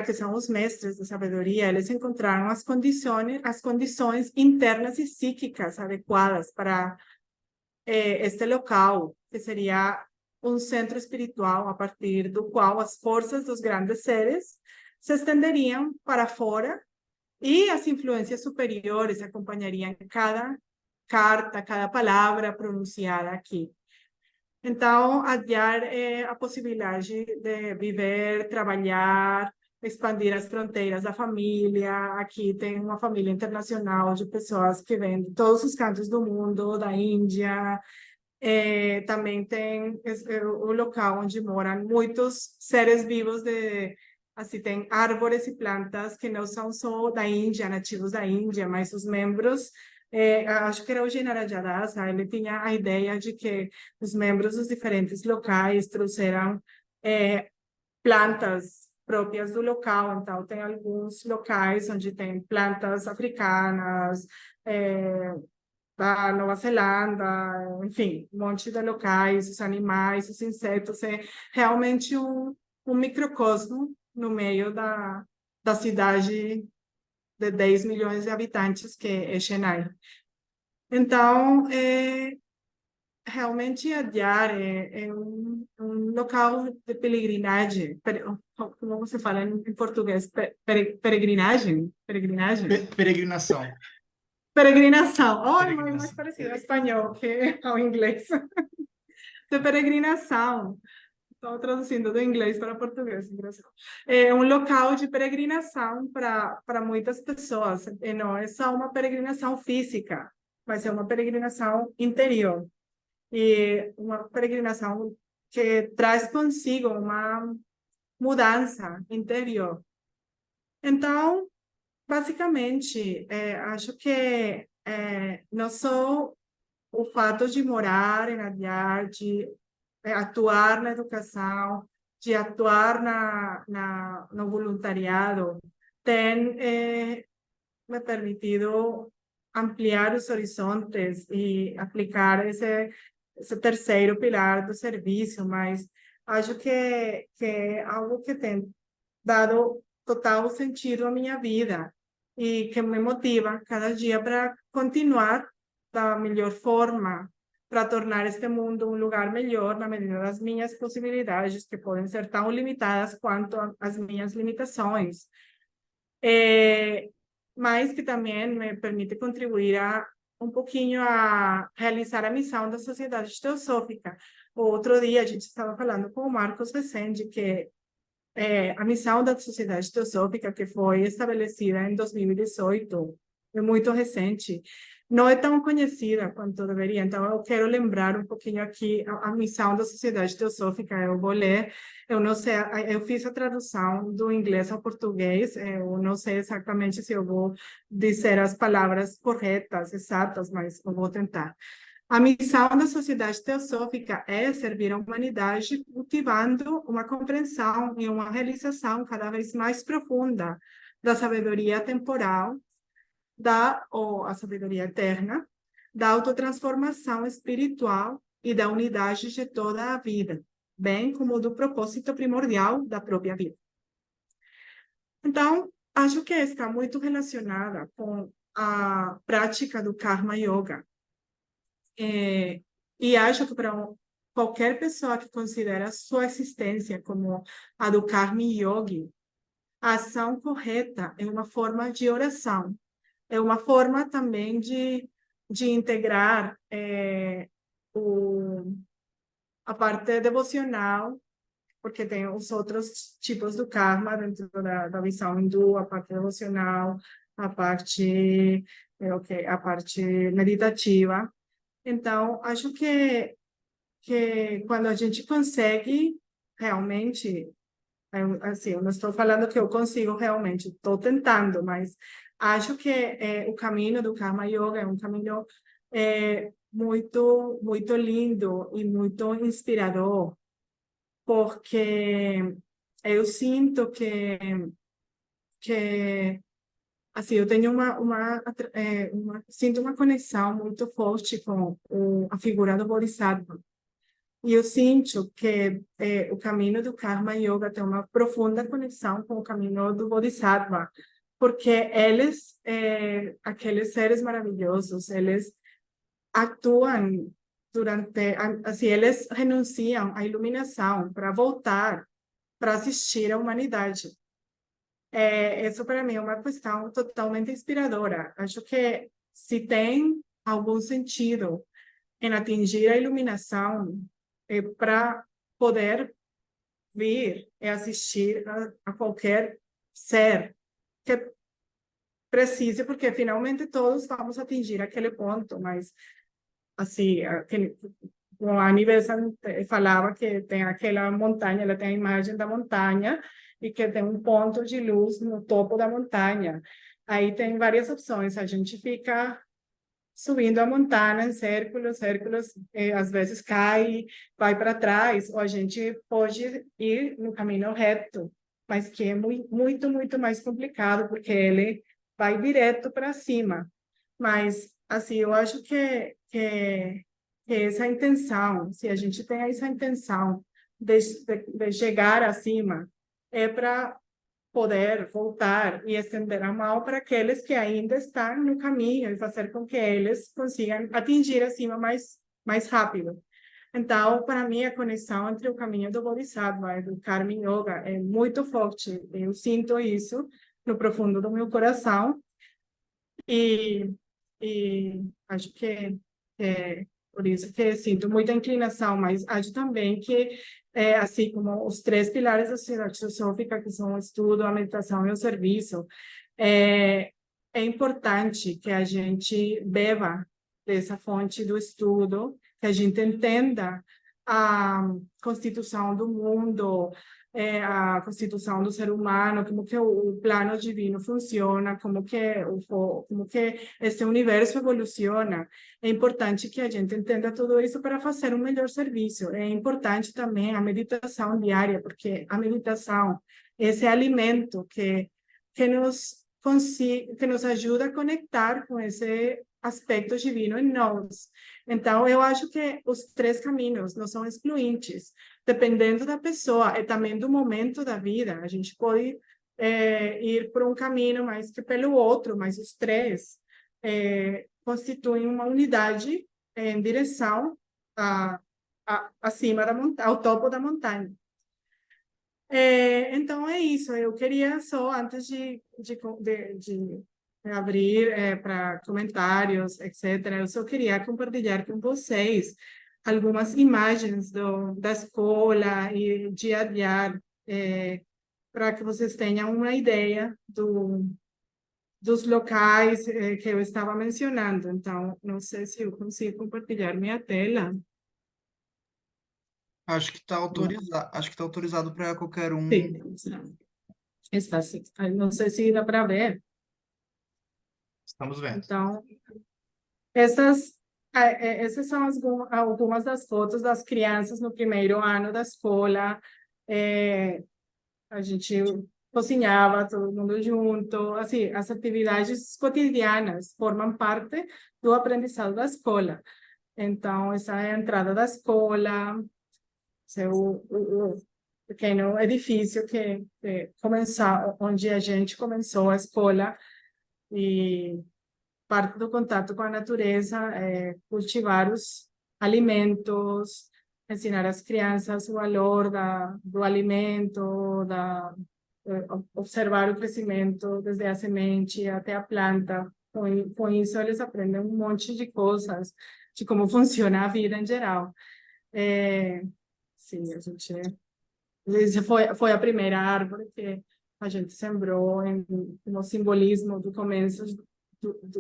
[SPEAKER 1] que são os mestres da sabedoria, eles encontraram as condições internas e psíquicas adequadas para este local, que seria um centro espiritual a partir do qual as forças dos grandes seres se estenderiam para fora, e as influências superiores acompanhariam cada carta, cada palavra pronunciada aqui. Então, adiar é a possibilidade de viver, trabalhar expandir as fronteiras da família. Aqui tem uma família internacional de pessoas que vêm de todos os cantos do mundo, da Índia. Também tem o local onde moram muitos seres vivos assim, tem árvores e plantas que não são só da Índia, nativos da Índia, mas os membros, acho que era o Jinarajadasa, ele tinha a ideia de que os membros dos diferentes locais trouxeram plantas próprias do local. Então, tem alguns locais onde tem plantas africanas, da Nova Zelândia, enfim, um monte de locais, os animais, os insetos. É realmente um microcosmo no meio da cidade de 10 milhões de habitantes, que é Chennai. Então, realmente Adyar é um local de peregrinagem. Como você fala em português? Peregrinagem? Peregrinagem?
[SPEAKER 2] Peregrinação.
[SPEAKER 1] Peregrinação. Oh, é mais
[SPEAKER 2] Peregrinação.
[SPEAKER 1] parecido ao espanhol que ao inglês. De peregrinação. Estou traduzindo do inglês para português, engraçado. É um local de peregrinação para muitas pessoas. E não é só uma peregrinação física, mas é uma peregrinação interior. E uma peregrinação que traz consigo uma mudança interior. Então, basicamente, acho que não só o fato de morar em Adyar, de atuar na educação, de atuar no voluntariado, tem me permitido ampliar os horizontes e aplicar esse terceiro pilar do serviço, mas acho que é algo que tem dado total sentido à minha vida e que me motiva cada dia para continuar da melhor forma, para tornar este mundo um lugar melhor na medida das minhas possibilidades, que podem ser tão limitadas quanto as minhas limitações. Mas que também me permite contribuir um pouquinho a realizar a missão da Sociedade Teosófica. Outro dia a gente estava falando com o Marcos Rezende, que a missão da Sociedade Teosófica, que foi estabelecida em 2018, é muito recente, não é tão conhecida quanto deveria. Então, eu quero lembrar um pouquinho aqui a missão da Sociedade Teosófica. Eu vou ler, eu não sei, eu fiz a tradução do inglês ao português, eu não sei exatamente se eu vou dizer as palavras corretas, exatas, mas eu vou tentar. A missão da Sociedade Teosófica é servir a humanidade cultivando uma compreensão e uma realização cada vez mais profunda da sabedoria temporal, ou a sabedoria eterna, da autotransformação espiritual e da unidade de toda a vida, bem como do propósito primordial da própria vida. Então, acho que está muito relacionada com a prática do Karma Yoga. E acho que para qualquer pessoa que considera sua existência como a do Karma Yogi, a ação correta é uma forma de oração, é uma forma também de integrar a parte devocional, porque tem os outros tipos do karma dentro da visão hindu, a parte devocional, a parte, a parte meditativa. Então, acho que quando a gente consegue realmente, assim, eu não estou falando que eu consigo realmente, estou tentando, mas acho que o caminho do Karma Yoga é um caminho muito, muito lindo e muito inspirador, porque eu sinto que assim, eu tenho sinto uma conexão muito forte com a figura do Bodhisattva. E eu sinto que o caminho do Karma Yoga tem uma profunda conexão com o caminho do Bodhisattva, porque eles, aqueles seres maravilhosos, eles atuam assim, eles renunciam à iluminação para voltar, para assistir à humanidade. Isso para mim é uma questão totalmente inspiradora. Acho que se tem algum sentido em atingir a iluminação, para poder vir e assistir a qualquer ser que precise, porque finalmente todos vamos atingir aquele ponto, mas assim, o Annie Besant falava que tem aquela montanha, ela tem a imagem da montanha e que tem um ponto de luz no topo da montanha. Aí tem várias opções, a gente fica subindo a montanha em círculos, círculos, às vezes cai, vai para trás, ou a gente pode ir no caminho reto, mas que é muito, muito mais complicado, porque ele vai direto para cima. Mas, assim, eu acho que essa intenção, se a gente tem essa intenção de chegar acima, é para poder voltar e estender a mão para aqueles que ainda estão no caminho e fazer com que eles consigam atingir acima mais rápido. Então, para mim, a conexão entre o caminho do Bodhisattva e do Karma Yoga é muito forte. Eu sinto isso no profundo do meu coração e, e acho que é por isso que sinto muita inclinação, mas acho também que, assim como os três pilares da sociedade teosófica, que são o estudo, a meditação e o serviço, é importante que a gente beba dessa fonte do estudo, que a gente entenda a constituição do mundo, a constituição do ser humano, como que o plano divino funciona, como que esse universo evoluciona. É importante que a gente entenda tudo isso para fazer um melhor serviço. É importante também a meditação diária, porque a meditação, esse alimento que nos ajuda a conectar com esse aspecto divino em nós. Então, eu acho que os três caminhos não são excluintes, dependendo da pessoa e também do momento da vida. A gente pode ir por um caminho mais que pelo outro, mas os três constituem uma unidade em direção acima da montanha, ao topo da montanha. Então é isso. Eu queria só, antes de abrir para comentários, etc., eu só queria compartilhar com vocês algumas imagens da escola e dia a dia, para que vocês tenham uma ideia dos locais que eu estava mencionando. Então, não sei se eu consigo compartilhar minha tela.
[SPEAKER 2] Acho que está autorizado, acho que tá autorizado para qualquer um.
[SPEAKER 1] Sim, está assim. Não sei se dá para ver.
[SPEAKER 2] Estamos vendo.
[SPEAKER 1] Então, essas são algumas das fotos das crianças no primeiro ano da escola. A gente cozinhava todo mundo junto. Assim, as atividades cotidianas formam parte do aprendizado da escola. Então, essa é a entrada da escola, o pequeno edifício que começou, onde a gente começou a escola, e parte do contato com a natureza é cultivar os alimentos, ensinar às crianças o valor do alimento, observar o crescimento desde a semente até a planta. Com isso, eles aprendem um monte de coisas, de como funciona a vida em geral. Sim, esse foi a primeira árvore que a gente sembrou no simbolismo do começo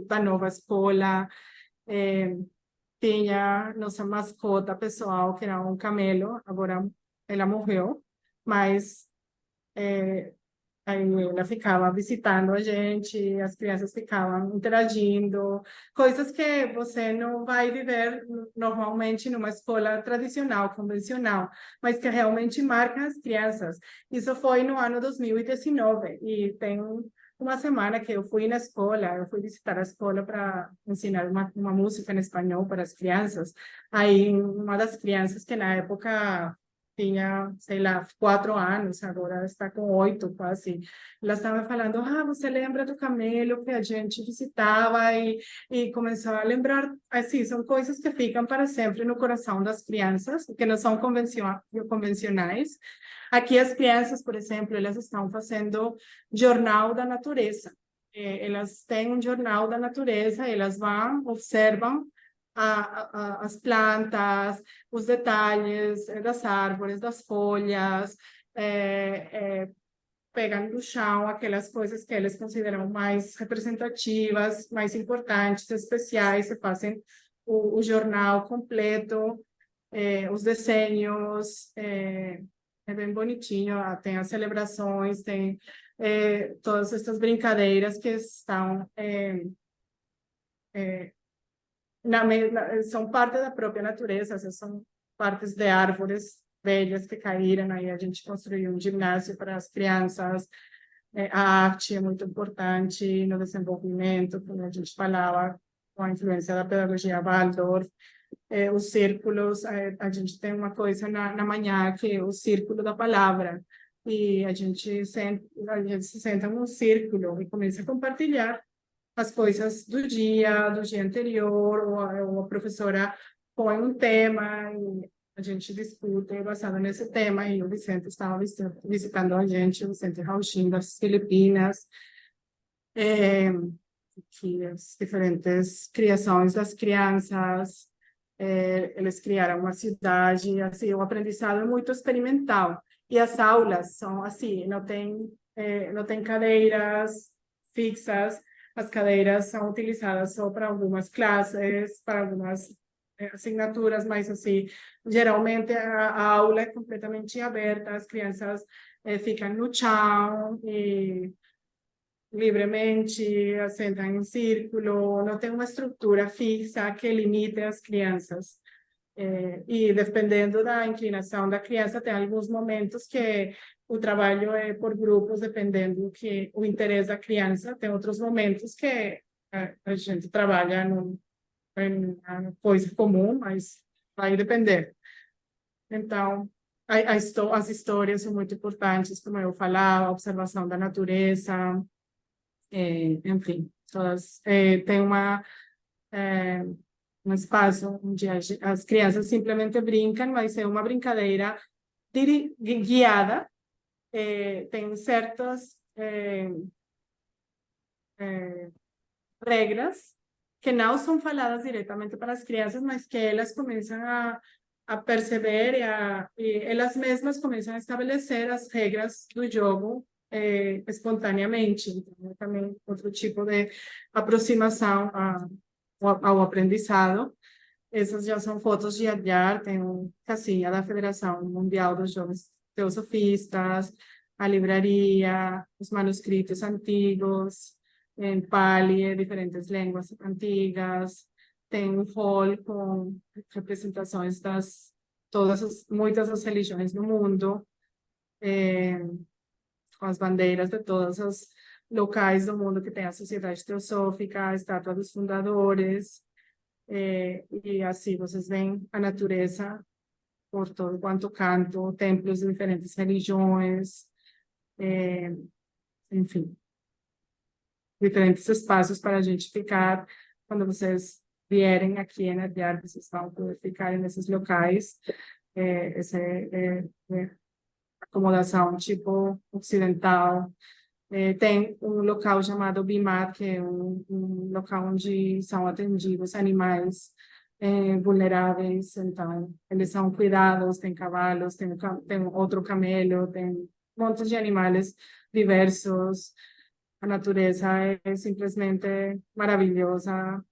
[SPEAKER 1] da nova escola. Tinha nossa mascota pessoal, que era um camelo, agora ela morreu, mas aí ela ficava visitando a gente, as crianças ficavam interagindo, coisas que você não vai viver normalmente numa escola tradicional, convencional, mas que realmente marcam as crianças. Isso foi no ano 2019, e tem uma semana que eu fui na escola, eu fui visitar a escola para ensinar uma música em espanhol para as crianças. Aí uma das crianças que na época tinha, sei lá, 4 anos, agora está com 8 quase. Ela estava falando, você lembra do camelo que a gente visitava? E começou a lembrar, assim, são coisas que ficam para sempre no coração das crianças, que não são convencionais. Aqui as crianças, por exemplo, elas estão fazendo jornal da natureza. Elas têm um jornal da natureza, elas vão, observam as plantas, os detalhes das árvores, das folhas, pegam do chão aquelas coisas que eles consideram mais representativas, mais importantes, especiais, e fazem o jornal completo, os desenhos, é bem bonitinho, tem as celebrações, tem todas essas brincadeiras que estão são parte da própria natureza, são partes de árvores velhas que caíram, aí a gente construiu um ginásio para as crianças, a arte é muito importante no desenvolvimento, como a gente falava, com a influência da pedagogia Waldorf, os círculos, a gente tem uma coisa na manhã que é o círculo da palavra, e a gente se senta num círculo e começa a compartilhar as coisas do dia anterior, ou a professora põe um tema e a gente discute baseado nesse tema, e o Vicente estava visitando a gente, o Vicente Rauchin, das Filipinas, que as diferentes criações das crianças, eles criaram uma cidade, assim, o aprendizado é muito experimental, e as aulas são assim, não tem cadeiras fixas, as cadeiras são utilizadas só para algumas classes, para algumas assinaturas, mas assim, geralmente a aula é completamente aberta, as crianças ficam no chão e livremente, assentam em círculo, não tem uma estrutura fixa que limite as crianças. E dependendo da inclinação da criança, tem alguns momentos que o trabalho é por grupos, dependendo que o interesse da criança. Tem outros momentos que a gente trabalha em uma coisa comum, mas vai depender. Então, as histórias são muito importantes, como eu falava, a observação da natureza, enfim, tem um espaço onde as crianças simplesmente brincam, mas é uma brincadeira guiada, tem certas regras que não são faladas diretamente para as crianças, mas que elas começam a perceber e elas mesmas começam a estabelecer as regras do jogo espontaneamente. Então, também outro tipo de aproximação ao aprendizado. Essas já são fotos de Adyar, tem casinha da Federação Mundial dos Jovens Teosofistas, a livraria, os manuscritos antigos, em Pali, diferentes línguas antigas, tem um hall com representações muitas das religiões do mundo, com as bandeiras de todos os locais do mundo que tem a Sociedade Teosófica, a Estátua dos Fundadores, e assim vocês veem a natureza por todo quanto canto, templos de diferentes religiões, enfim, diferentes espaços para a gente ficar. Quando vocês vierem aqui em Adyar, vocês vão poder ficar nesses locais. Essa acomodação tipo ocidental. Tem um local chamado Bimat, que é um local onde são atendidos animais vulneráveis, então eles são cuidados, tem cavalos, tem outro camelo, tem um monte de animais diversos. A natureza é simplesmente maravilhosa,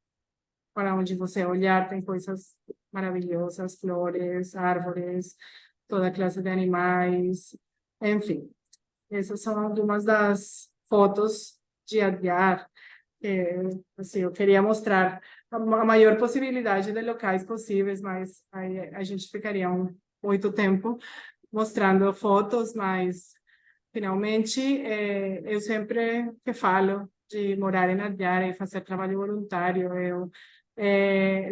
[SPEAKER 1] para onde você olhar tem coisas maravilhosas, flores, árvores, toda classe de animais, enfim. Essas são algumas das fotos de Adyar. Assim, eu queria mostrar a maior possibilidade de locais possíveis, mas aí a gente ficaria muito tempo mostrando fotos, mas finalmente eu sempre que falo de morar em Adyar e fazer trabalho voluntário, eu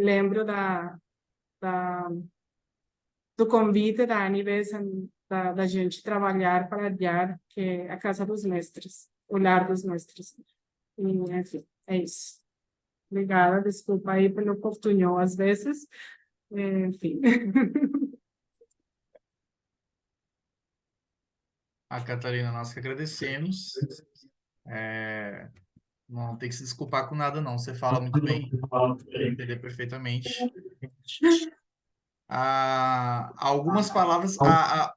[SPEAKER 1] lembro do convite da Anibes da gente trabalhar para Adyar, que é a Casa dos Mestres, o Lar dos Mestres. E, enfim, é isso. Obrigada, desculpa aí pelo portunhol às vezes. Enfim.
[SPEAKER 2] A Catarina, nós que agradecemos. Não tem que se desculpar com nada, não. Você fala muito bem, entender perfeitamente. algumas palavras. A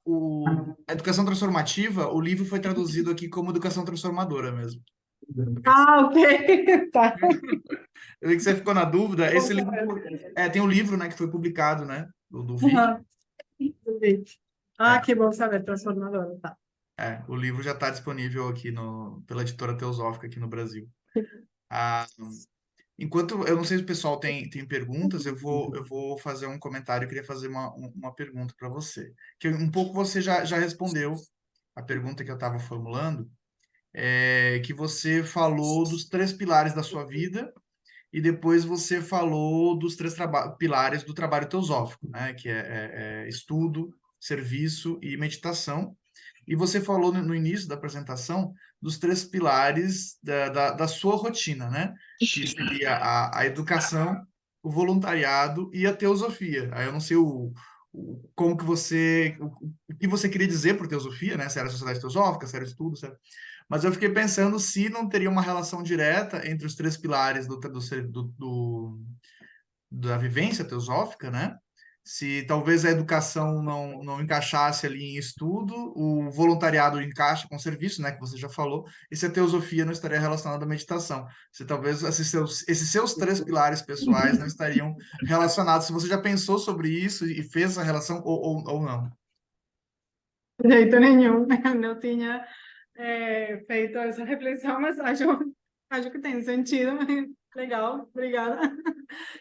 [SPEAKER 2] educação transformativa, o livro foi traduzido aqui como educação transformadora mesmo.
[SPEAKER 1] Ah, ok. Tá.
[SPEAKER 2] Eu vi que você ficou na dúvida.
[SPEAKER 1] Bom
[SPEAKER 2] Esse livro,
[SPEAKER 1] saber.
[SPEAKER 2] tem um livro, né, que foi publicado, né, do Vic.
[SPEAKER 1] Aham. Entendi. Ah,
[SPEAKER 2] É,
[SPEAKER 1] que bom saber, transformadora, tá.
[SPEAKER 2] o livro já está disponível aqui pela editora Teosófica aqui no Brasil. Ah, enquanto eu não sei se o pessoal tem perguntas, eu vou fazer um comentário. Eu queria fazer uma pergunta para você, que um pouco você já respondeu a pergunta que eu estava formulando, que você falou dos três pilares da sua vida e depois você falou dos três pilares do trabalho teosófico, né? Que é estudo, serviço e meditação. E você falou no início da apresentação dos três pilares da sua rotina, né? Que seria a educação, o voluntariado e a teosofia. Aí eu não sei como que o que você queria dizer por teosofia, né? Se era sociedade teosófica, se era estudo, se era... Mas eu fiquei pensando se não teria uma relação direta entre os três pilares da vivência teosófica, né? Se talvez a educação não encaixasse ali em estudo, o voluntariado encaixa com o serviço, né, que você já falou, e se a teosofia não estaria relacionada à meditação. Se talvez esses seus três pilares pessoais não estariam relacionados. Se você já pensou sobre isso e fez essa relação ou não.
[SPEAKER 1] De jeito nenhum, não tinha feito essa reflexão, mas acho que tem sentido. Legal, obrigada.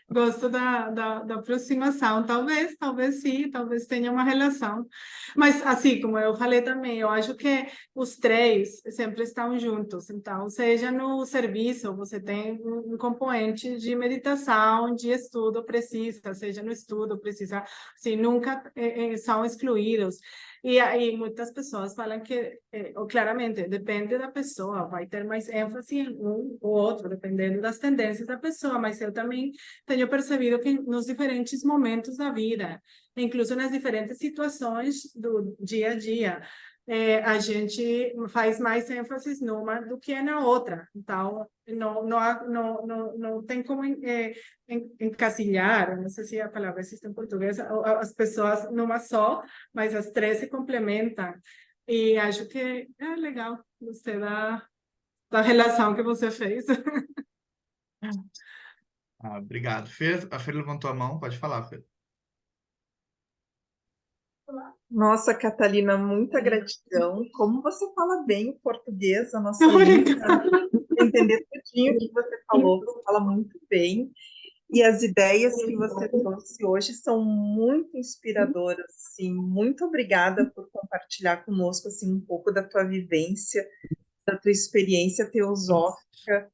[SPEAKER 1] Gosto da aproximação. Talvez sim, talvez tenha uma relação. Mas, assim, como eu falei também, eu acho que os três sempre estão juntos. Então, seja no serviço, você tem um componente de meditação, de estudo precisa, seja no estudo precisa, assim, nunca são excluídos. E aí muitas pessoas falam que, claramente, depende da pessoa, vai ter mais ênfase em um ou outro, dependendo das tendências da pessoa, mas eu também tenho percebido que nos diferentes momentos da vida, incluso nas diferentes situações do dia a dia, a gente faz mais ênfase numa do que na outra. Então, não tem como encasilhar, não sei se a palavra existe em português, as pessoas numa só, mas as três se complementam. E acho que é legal, gostei da relação que você fez.
[SPEAKER 2] Obrigado. Fer, a Fer levantou a mão, pode falar, Fer.
[SPEAKER 3] Nossa, Catalina, muita gratidão. Como você fala bem o português, a nossa língua,
[SPEAKER 1] Obrigada.
[SPEAKER 3] entender tudinho que você falou, você fala muito bem. E as ideias que você trouxe hoje são muito inspiradoras, sim. Muito obrigada por compartilhar conosco assim um pouco da tua vivência, da tua experiência teosófica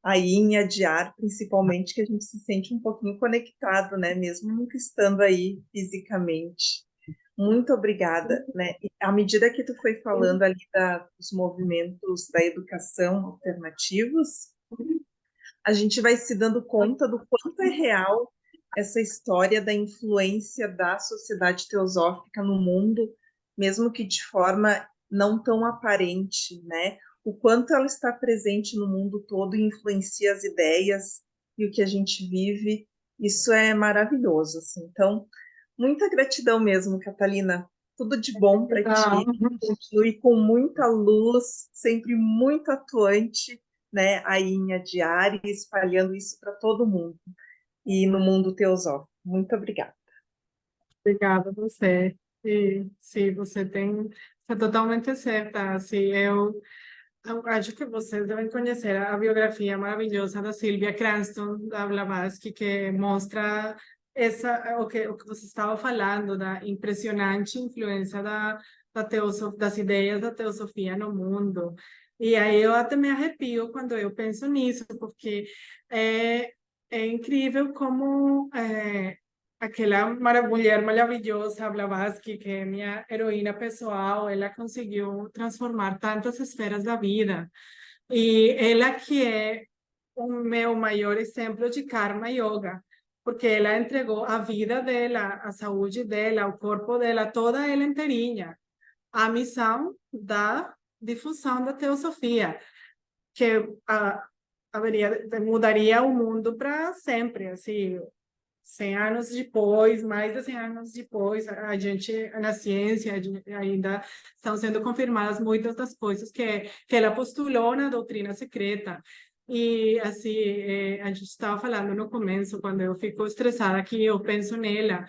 [SPEAKER 3] aí em Adiar, principalmente, que a gente se sente um pouquinho conectado, né? Mesmo nunca estando aí fisicamente. Muito obrigada, né? E à medida que tu foi falando ali dos movimentos da educação alternativos, a gente vai se dando conta do quanto é real essa história da influência da sociedade teosófica no mundo, mesmo que de forma não tão aparente, né? O quanto ela está presente no mundo todo e influencia as ideias e o que a gente vive, isso é maravilhoso, assim. Então, muita gratidão mesmo, Catalina. Tudo de bom para
[SPEAKER 1] Ah,
[SPEAKER 3] ti. Continue com muita luz, sempre muito atuante, né, aí em Adiar e espalhando isso para todo mundo e no mundo teosófico. Muito obrigada.
[SPEAKER 1] obrigada a você. E sim, você está totalmente certa. Assim, eu acho que vocês devem conhecer a biografia maravilhosa da Sylvia Cranston, da Blavatsky, que mostra o que você estava falando, da impressionante influência das ideias da teosofia no mundo. E aí eu até me arrepio quando eu penso nisso, porque é, é incrível como aquela mulher maravilhosa, Blavatsky, que é minha heroína pessoal, ela conseguiu transformar tantas esferas da vida. E ela que é o meu maior exemplo de Karma Yoga, porque ela entregou a vida dela, a saúde dela, o corpo dela, toda ela inteirinha, a missão da difusão da teosofia, que mudaria o mundo para sempre, assim, 100 anos depois, mais de 100 anos depois, a gente, na ciência, ainda estão sendo confirmadas muitas das coisas que ela postulou na doutrina secreta. E, assim, a gente estava falando no começo, quando eu fico estressada, que eu penso nela,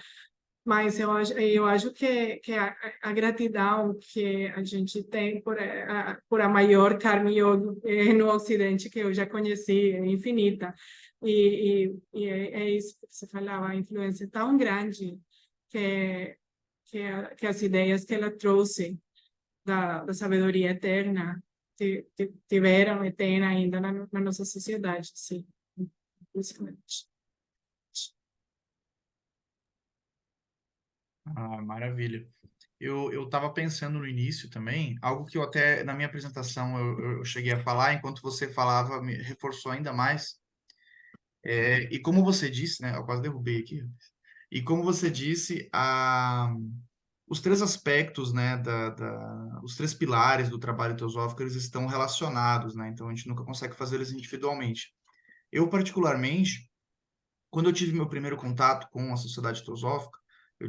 [SPEAKER 1] mas eu acho que a gratidão que a gente tem por a maior Karma Yoga no Ocidente que eu já conheci é infinita. E é isso que você falava, a influência tão grande que, que as ideias que ela trouxe da sabedoria eterna tiveram e têm ainda na nossa sociedade, sim, impressionante.
[SPEAKER 2] Ah, maravilha. Eu estava pensando no início também, algo que eu até na minha apresentação eu cheguei a falar, enquanto você falava, me reforçou ainda mais. E como você disse, né? Eu quase derrubei aqui. E como você disse, os três aspectos, né, os três pilares do trabalho teosófico, eles estão relacionados, né? Então a gente nunca consegue fazer eles individualmente. Eu, particularmente, quando eu tive meu primeiro contato com a sociedade teosófica, eu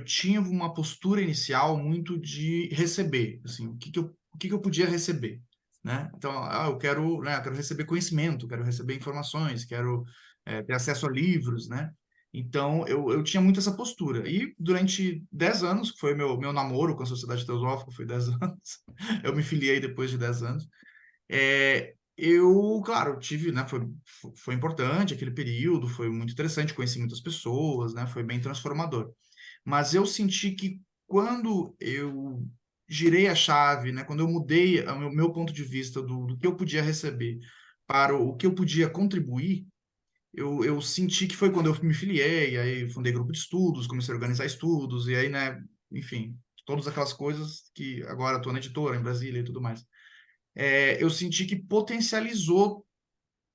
[SPEAKER 2] tinha uma postura inicial muito de receber, assim, o que que eu podia receber, né? Então, eu quero, né, eu quero receber conhecimento, quero receber informações, quero ter acesso a livros, né? Então, eu tinha muito essa postura. E durante 10 anos, que foi meu namoro com a sociedade teosófica, foi 10 anos, eu me filiei depois de 10 anos, eu, claro, tive, né, foi importante aquele período, foi muito interessante, conheci muitas pessoas, né, foi bem transformador. Mas eu senti que quando eu girei a chave, né, quando eu mudei o meu ponto de vista do que eu podia receber para o que eu podia contribuir, eu senti que foi quando eu me filiei, aí fundei grupo de estudos, comecei a organizar estudos, e aí, né, enfim, todas aquelas coisas que agora estou na editora em Brasília e tudo mais. Eu senti que potencializou,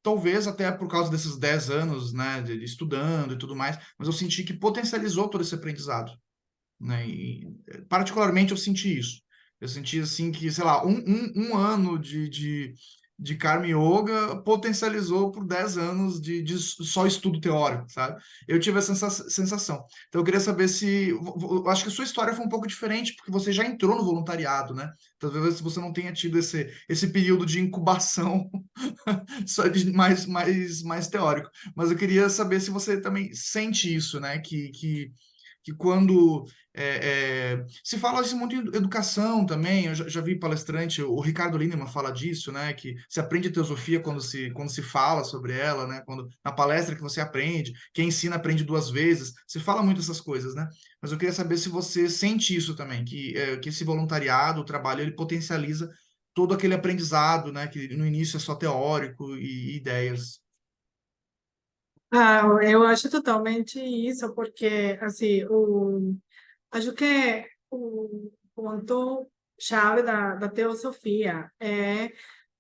[SPEAKER 2] talvez até por causa desses 10 anos, né, de estudando e tudo mais, mas eu senti que potencializou todo esse aprendizado, né, e particularmente eu senti isso. Eu senti, assim, que, sei lá, um ano de Karma Yoga potencializou por 10 anos de só estudo teórico, sabe? Eu tive essa sensação. Então, eu queria saber se... Eu acho que a sua história foi um pouco diferente, porque você já entrou no voluntariado, né? Talvez você não tenha tido esse período de incubação só de mais teórico. Mas eu queria saber se você também sente isso, né? Que quando se fala isso muito em educação também, eu já vi palestrante, o Ricardo Lineman fala disso, né? Que se aprende teosofia quando se fala sobre ela, né? Quando na palestra que você aprende, quem ensina aprende duas vezes. Se fala muito essas coisas, né? Mas eu queria saber se você sente isso também, que esse voluntariado, o trabalho, ele potencializa todo aquele aprendizado, né? Que no início é só teórico e ideias.
[SPEAKER 1] Ah, eu acho totalmente isso, porque, assim, acho que o ponto chave da teosofia é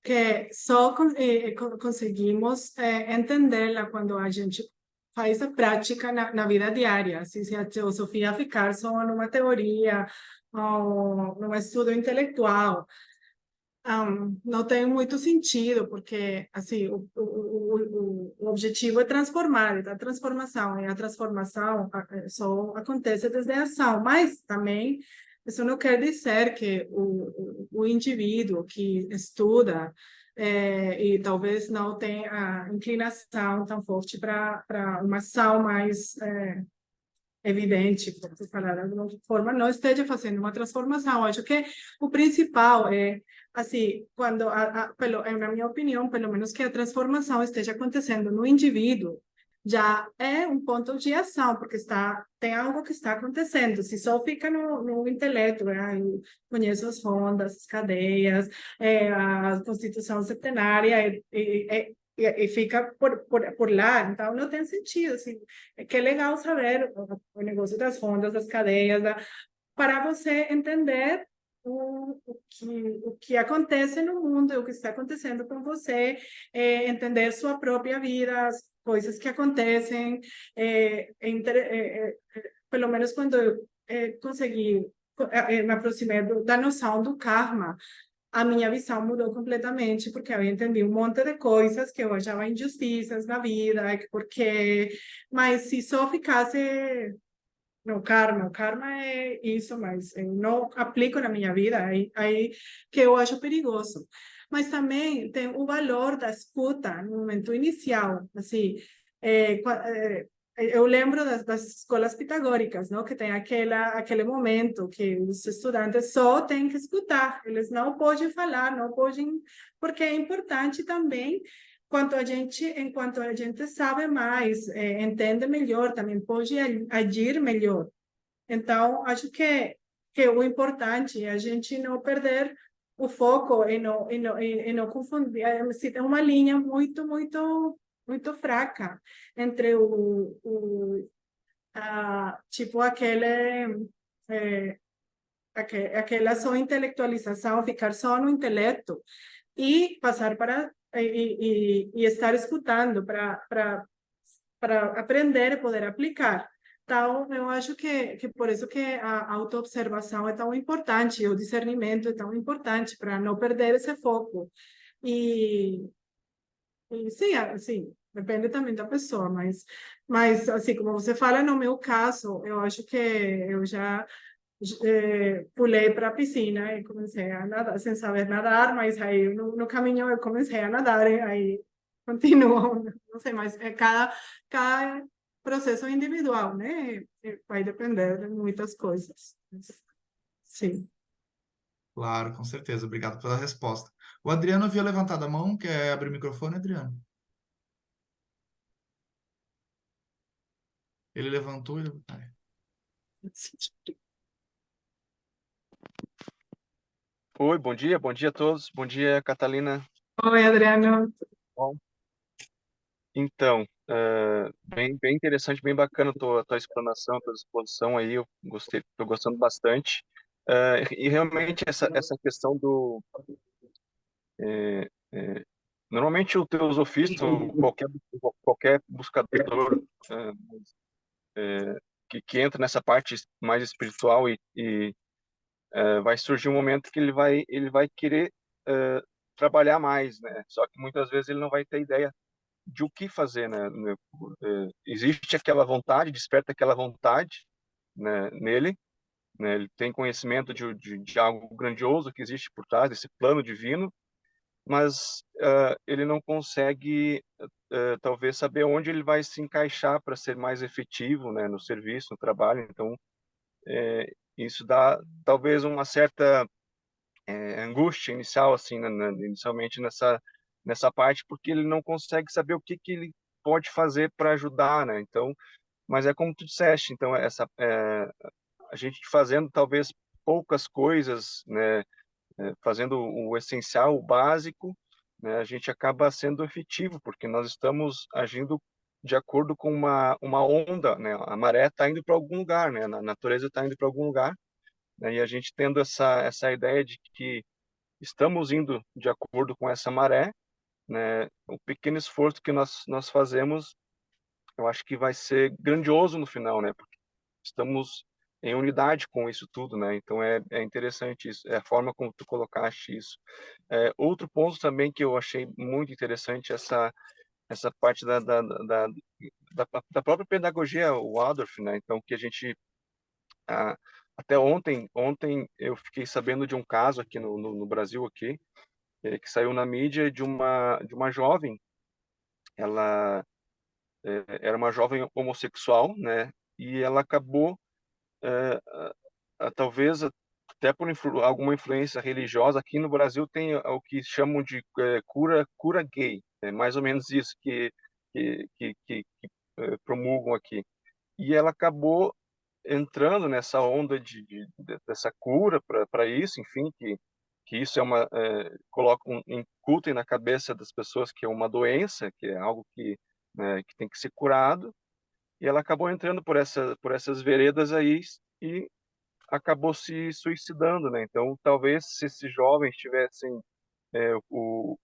[SPEAKER 1] que só conseguimos entendê-la quando a gente faz a prática na vida diária. Assim, se a teosofia ficar só numa teoria ou num estudo intelectual, não tem muito sentido, porque assim o objetivo é transformar, a transformação, e a transformação só acontece desde a ação, mas também isso não quer dizer que o indivíduo que estuda e talvez não tenha a inclinação tão forte para uma ação mais evidente, por falar de alguma forma, não esteja fazendo uma transformação. Acho que o principal é, assim, quando, na minha opinião, pelo menos que a transformação esteja acontecendo no indivíduo, já é um ponto de ação, porque tem algo que está acontecendo. Se só fica no intelecto, eu conheço as rondas, as cadeias, a Constituição Centenária, e fica por lá, então não tem sentido, assim, é que é legal saber o negócio das rondas, das cadeias, para você entender o que acontece no mundo, o que está acontecendo com você, entender sua própria vida, as coisas que acontecem, pelo menos quando eu consegui, me aproximei da noção do karma, a minha visão mudou completamente, porque eu entendi um monte de coisas que eu achava injustiças na vida, porque, mas se só ficasse no karma, o karma é isso, mas eu não aplico na minha vida, aí que eu acho perigoso. Mas também tem o valor da escuta no momento inicial, assim, eu lembro das escolas pitagóricas, não? Que tem aquele momento que os estudantes só têm que escutar, eles não podem falar, não podem, porque é importante também enquanto a gente sabe mais, entende melhor, também pode agir melhor. Então, acho que o importante é a gente não perder o foco e não confundir. Se tem uma linha muito fraca entre tipo, é, aquela só intelectualização, ficar só no intelecto, e passar e estar escutando para aprender e poder aplicar. Então, eu acho que por isso que a autoobservação é tão importante, o discernimento é tão importante para não perder esse foco. E, e sim, assim, depende também da pessoa, mas assim, como você fala, no meu caso, eu acho que eu já pulei para a piscina e comecei a nadar, sem saber nadar, mas aí no caminho eu comecei a nadar, e aí continuo, não sei, mas cada processo é individual, né? Vai depender de muitas coisas. Sim.
[SPEAKER 2] Claro, com certeza. Obrigado pela resposta. O Adriano havia levantado a mão. Quer abrir o microfone, Adriano? Ele levantou.
[SPEAKER 4] Oi, bom dia a todos. Bom dia, Catalina.
[SPEAKER 1] Oi, Adriano.
[SPEAKER 4] Bom, então, bem interessante, bem bacana a tua explanação, a tua exposição aí, eu gostei, estou gostando bastante. E realmente essa questão do... é, é, normalmente os teus ofícios, ou qualquer buscador que entra nessa parte mais espiritual vai surgir um momento que ele vai querer trabalhar mais, né? Só que muitas vezes ele não vai ter ideia de o que fazer, né? Existe aquela vontade, desperta aquela vontade, né, nele, né? Ele tem conhecimento de algo grandioso que existe por trás desse plano divino, mas ele não consegue, talvez, saber onde ele vai se encaixar para ser mais efetivo, né, no serviço, no trabalho. Então, isso dá talvez uma certa angústia inicial, assim, inicialmente nessa parte, porque ele não consegue saber o que ele pode fazer para ajudar, né? Então, mas é como tu disseste, então a gente fazendo talvez poucas coisas, né? Fazendo o essencial, o básico, né? A gente acaba sendo efetivo, porque nós estamos agindo de acordo com uma onda, né? A maré está indo para algum lugar, né? A natureza está indo para algum lugar, né? E a gente tendo essa ideia de que estamos indo de acordo com essa maré, né? O pequeno esforço que nós fazemos, eu acho que vai ser grandioso no final, né? Porque estamos em unidade com isso tudo, né? Então é interessante isso, é a forma como tu colocaste isso. Outro ponto também que eu achei muito interessante, essa parte da própria pedagogia, o Waldorf, né? Então, que a gente até ontem eu fiquei sabendo de um caso aqui no Brasil aqui, que saiu na mídia de uma jovem. Ela era uma jovem homossexual, né? E ela acabou, talvez até por alguma influência religiosa, aqui no Brasil tem o que chamam de cura gay, é mais ou menos isso que promulgam aqui. E ela acabou entrando nessa onda dessa cura para isso, enfim, que isso colocam, incutem na cabeça das pessoas que é uma doença, que é algo né, que tem que ser curado, e ela acabou entrando por essas veredas aí e acabou se suicidando, né? Então, talvez se esses jovens tivessem o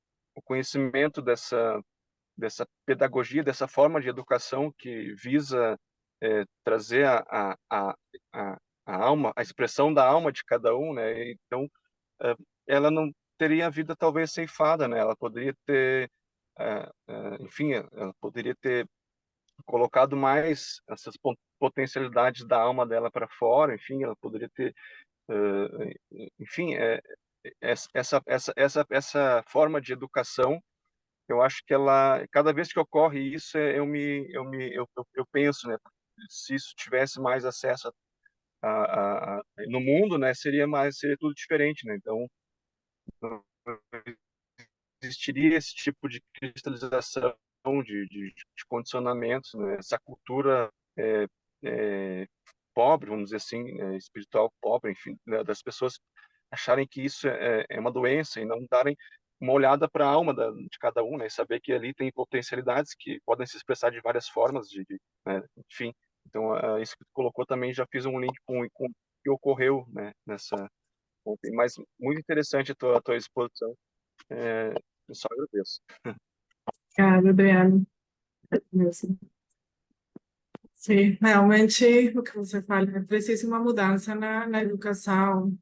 [SPEAKER 4] conhecimento dessa pedagogia, dessa forma de educação que visa trazer a alma, a expressão da alma de cada um, né? Então, ela teria a vida talvez ceifada, né? Ela poderia ter, enfim, ela poderia ter colocado mais essas potencialidades da alma dela para fora, enfim, ela poderia ter, enfim, essa forma de educação, eu acho que ela, cada vez que ocorre isso, eu penso, né, se isso tivesse mais acesso no mundo, né, seria tudo diferente, né? Então, não existiria esse tipo de cristalização de condicionamentos, né? Essa cultura é, pobre, vamos dizer assim, espiritual pobre, enfim, né, das pessoas acharem que isso é uma doença e não darem uma olhada para a alma de cada um, né? E saber que ali tem potencialidades que podem se expressar de várias formas, né? Enfim. Então, isso que tu colocou também, já fiz um link com o que ocorreu, né, nessa. Mas muito interessante a tua exposição. Eu só agradeço.
[SPEAKER 1] Obrigada, Adriano. Sim, realmente o que você fala, é preciso uma mudança na educação.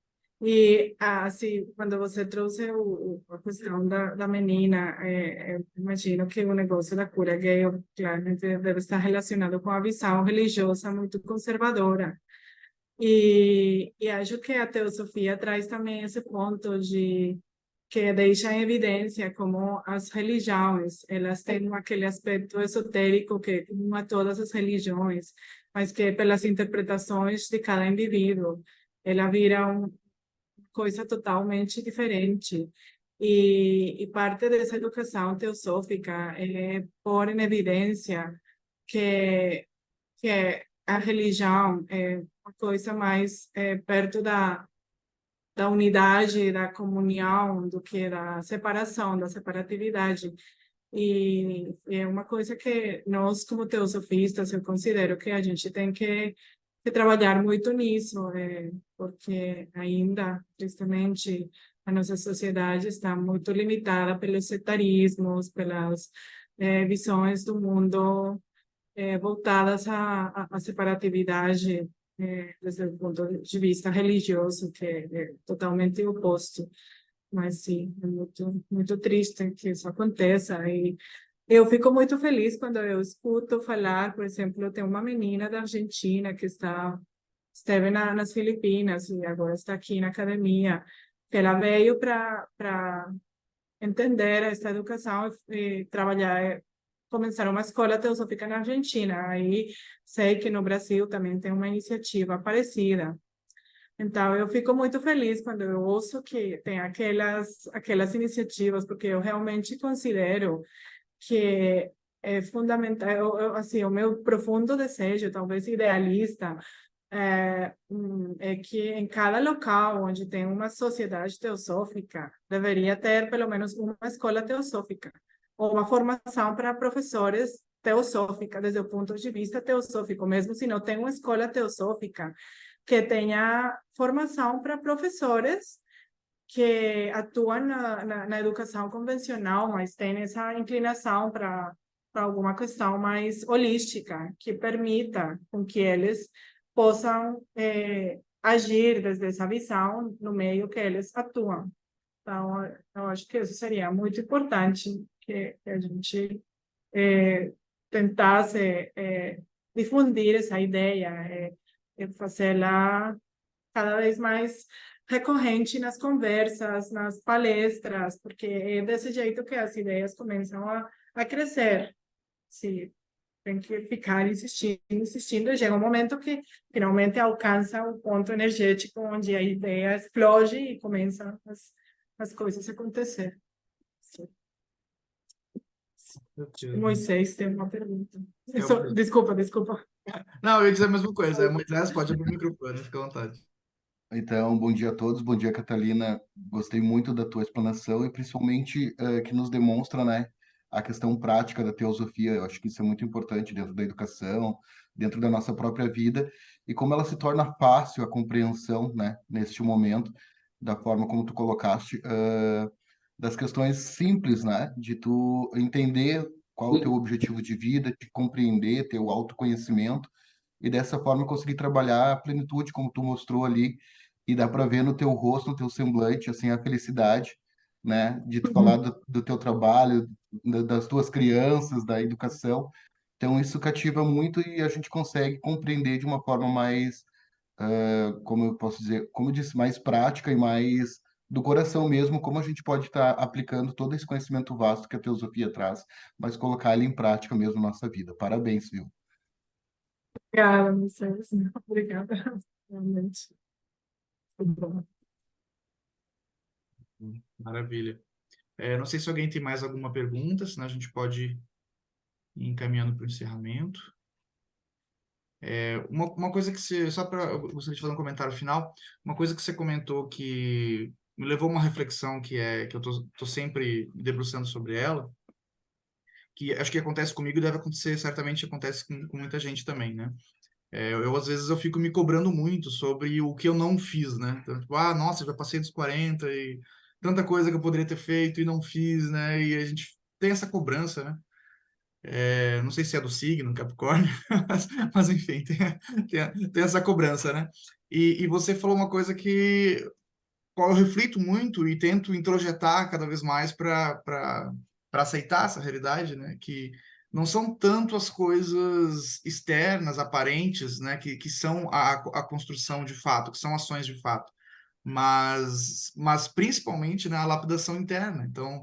[SPEAKER 1] E, assim, quando você trouxe a questão da menina, imagino que o negócio da cura gay, claramente, deve estar relacionado com a visão religiosa muito conservadora. E acho que a teosofia traz também esse ponto de que deixa em evidência como as religiões, elas têm aquele aspecto esotérico que é comum a todas as religiões, mas que pelas interpretações de cada indivíduo, ela vira uma coisa totalmente diferente. E parte dessa educação teosófica é pôr em evidência que a religião é uma coisa mais perto da unidade, da comunhão, do que da separação, da separatividade. E é uma coisa que nós, como teosofistas, eu considero que a gente tem que trabalhar muito nisso, porque ainda, tristemente, a nossa sociedade está muito limitada pelos sectarismos, pelas visões do mundo voltadas à separatividade desde o ponto de vista religioso, que é totalmente oposto. Mas sim, é muito triste que isso aconteça. E eu fico muito feliz quando eu escuto falar, por exemplo, tem uma menina da Argentina que esteve nas Filipinas e agora está aqui na academia, que ela veio para entender esta educação e trabalhar, começar uma escola teosófica na Argentina. Aí sei que no Brasil também tem uma iniciativa parecida. Então, eu fico muito feliz quando eu ouço que tem aquelas iniciativas, porque eu realmente considero que é fundamental, assim, o meu profundo desejo, talvez idealista, é que em cada local onde tem uma sociedade teosófica, deveria ter pelo menos uma escola teosófica, ou uma formação para professores teosófica, desde o ponto de vista teosófico, mesmo se não tem uma escola teosófica, que tenha formação para professores que atuam na educação convencional, mas têm essa inclinação para alguma questão mais holística, que permita com que eles possam agir desde essa visão no meio que eles atuam. Então, eu acho que isso seria muito importante que a gente tentasse difundir essa ideia, fazê-la cada vez mais recorrente nas conversas, nas palestras, porque é desse jeito que as ideias começam a crescer. Se tem que ficar insistindo, insistindo, e chega um momento que finalmente alcança o ponto energético onde a ideia explode e começam as coisas a acontecer. Sim. Moisés tem uma pergunta. Desculpa.
[SPEAKER 2] Não, eu ia dizer a mesma coisa. Moisés, pode abrir o microfone, fica à vontade.
[SPEAKER 5] Então, bom dia a todos, bom dia, Catalina. Gostei muito da tua explanação e principalmente que nos demonstra, né, a questão prática da teosofia. Eu acho que isso é muito importante dentro da educação, dentro da nossa própria vida e como ela se torna fácil a compreensão, né, neste momento, da forma como tu colocaste, das questões simples, né, de tu entender qual é o teu objetivo de vida, de compreender, ter o autoconhecimento e dessa forma conseguir trabalhar a plenitude, como tu mostrou ali, e dá para ver no teu rosto, no teu semblante, assim, a felicidade né? De tu falar do teu trabalho, das tuas crianças, da educação. Então, isso cativa muito e a gente consegue compreender de uma forma mais, como eu posso dizer, como eu disse, mais prática e mais do coração mesmo, como a gente pode estar aplicando todo esse conhecimento vasto que a teosofia traz, mas colocar ele em prática mesmo na nossa vida. Parabéns, viu?
[SPEAKER 1] Obrigada, Mercedes. Obrigada. Realmente. Muito bom.
[SPEAKER 2] Maravilha. Não sei se alguém tem mais alguma pergunta, senão a gente pode ir encaminhando para o encerramento. Uma coisa que você, só para, eu gostaria de fazer um comentário final, uma coisa que você comentou que me levou a uma reflexão que eu tô sempre me debruçando sobre ela, que acho que acontece comigo e deve acontecer, certamente acontece com muita gente também, né? Às vezes eu fico me cobrando muito sobre o que eu não fiz, né? Então, tipo, nossa, já passei dos 40 e tanta coisa que eu poderia ter feito e não fiz, né? E a gente tem essa cobrança, né? Não sei se é do signo, Capricórnio, mas enfim, tem essa cobrança, né? E você falou uma coisa que qual eu reflito muito e tento introjetar cada vez mais para aceitar essa realidade, né? Que não são tanto as coisas externas, aparentes, né? Que são a construção de fato, que são ações de fato, mas principalmente na lapidação interna. Então,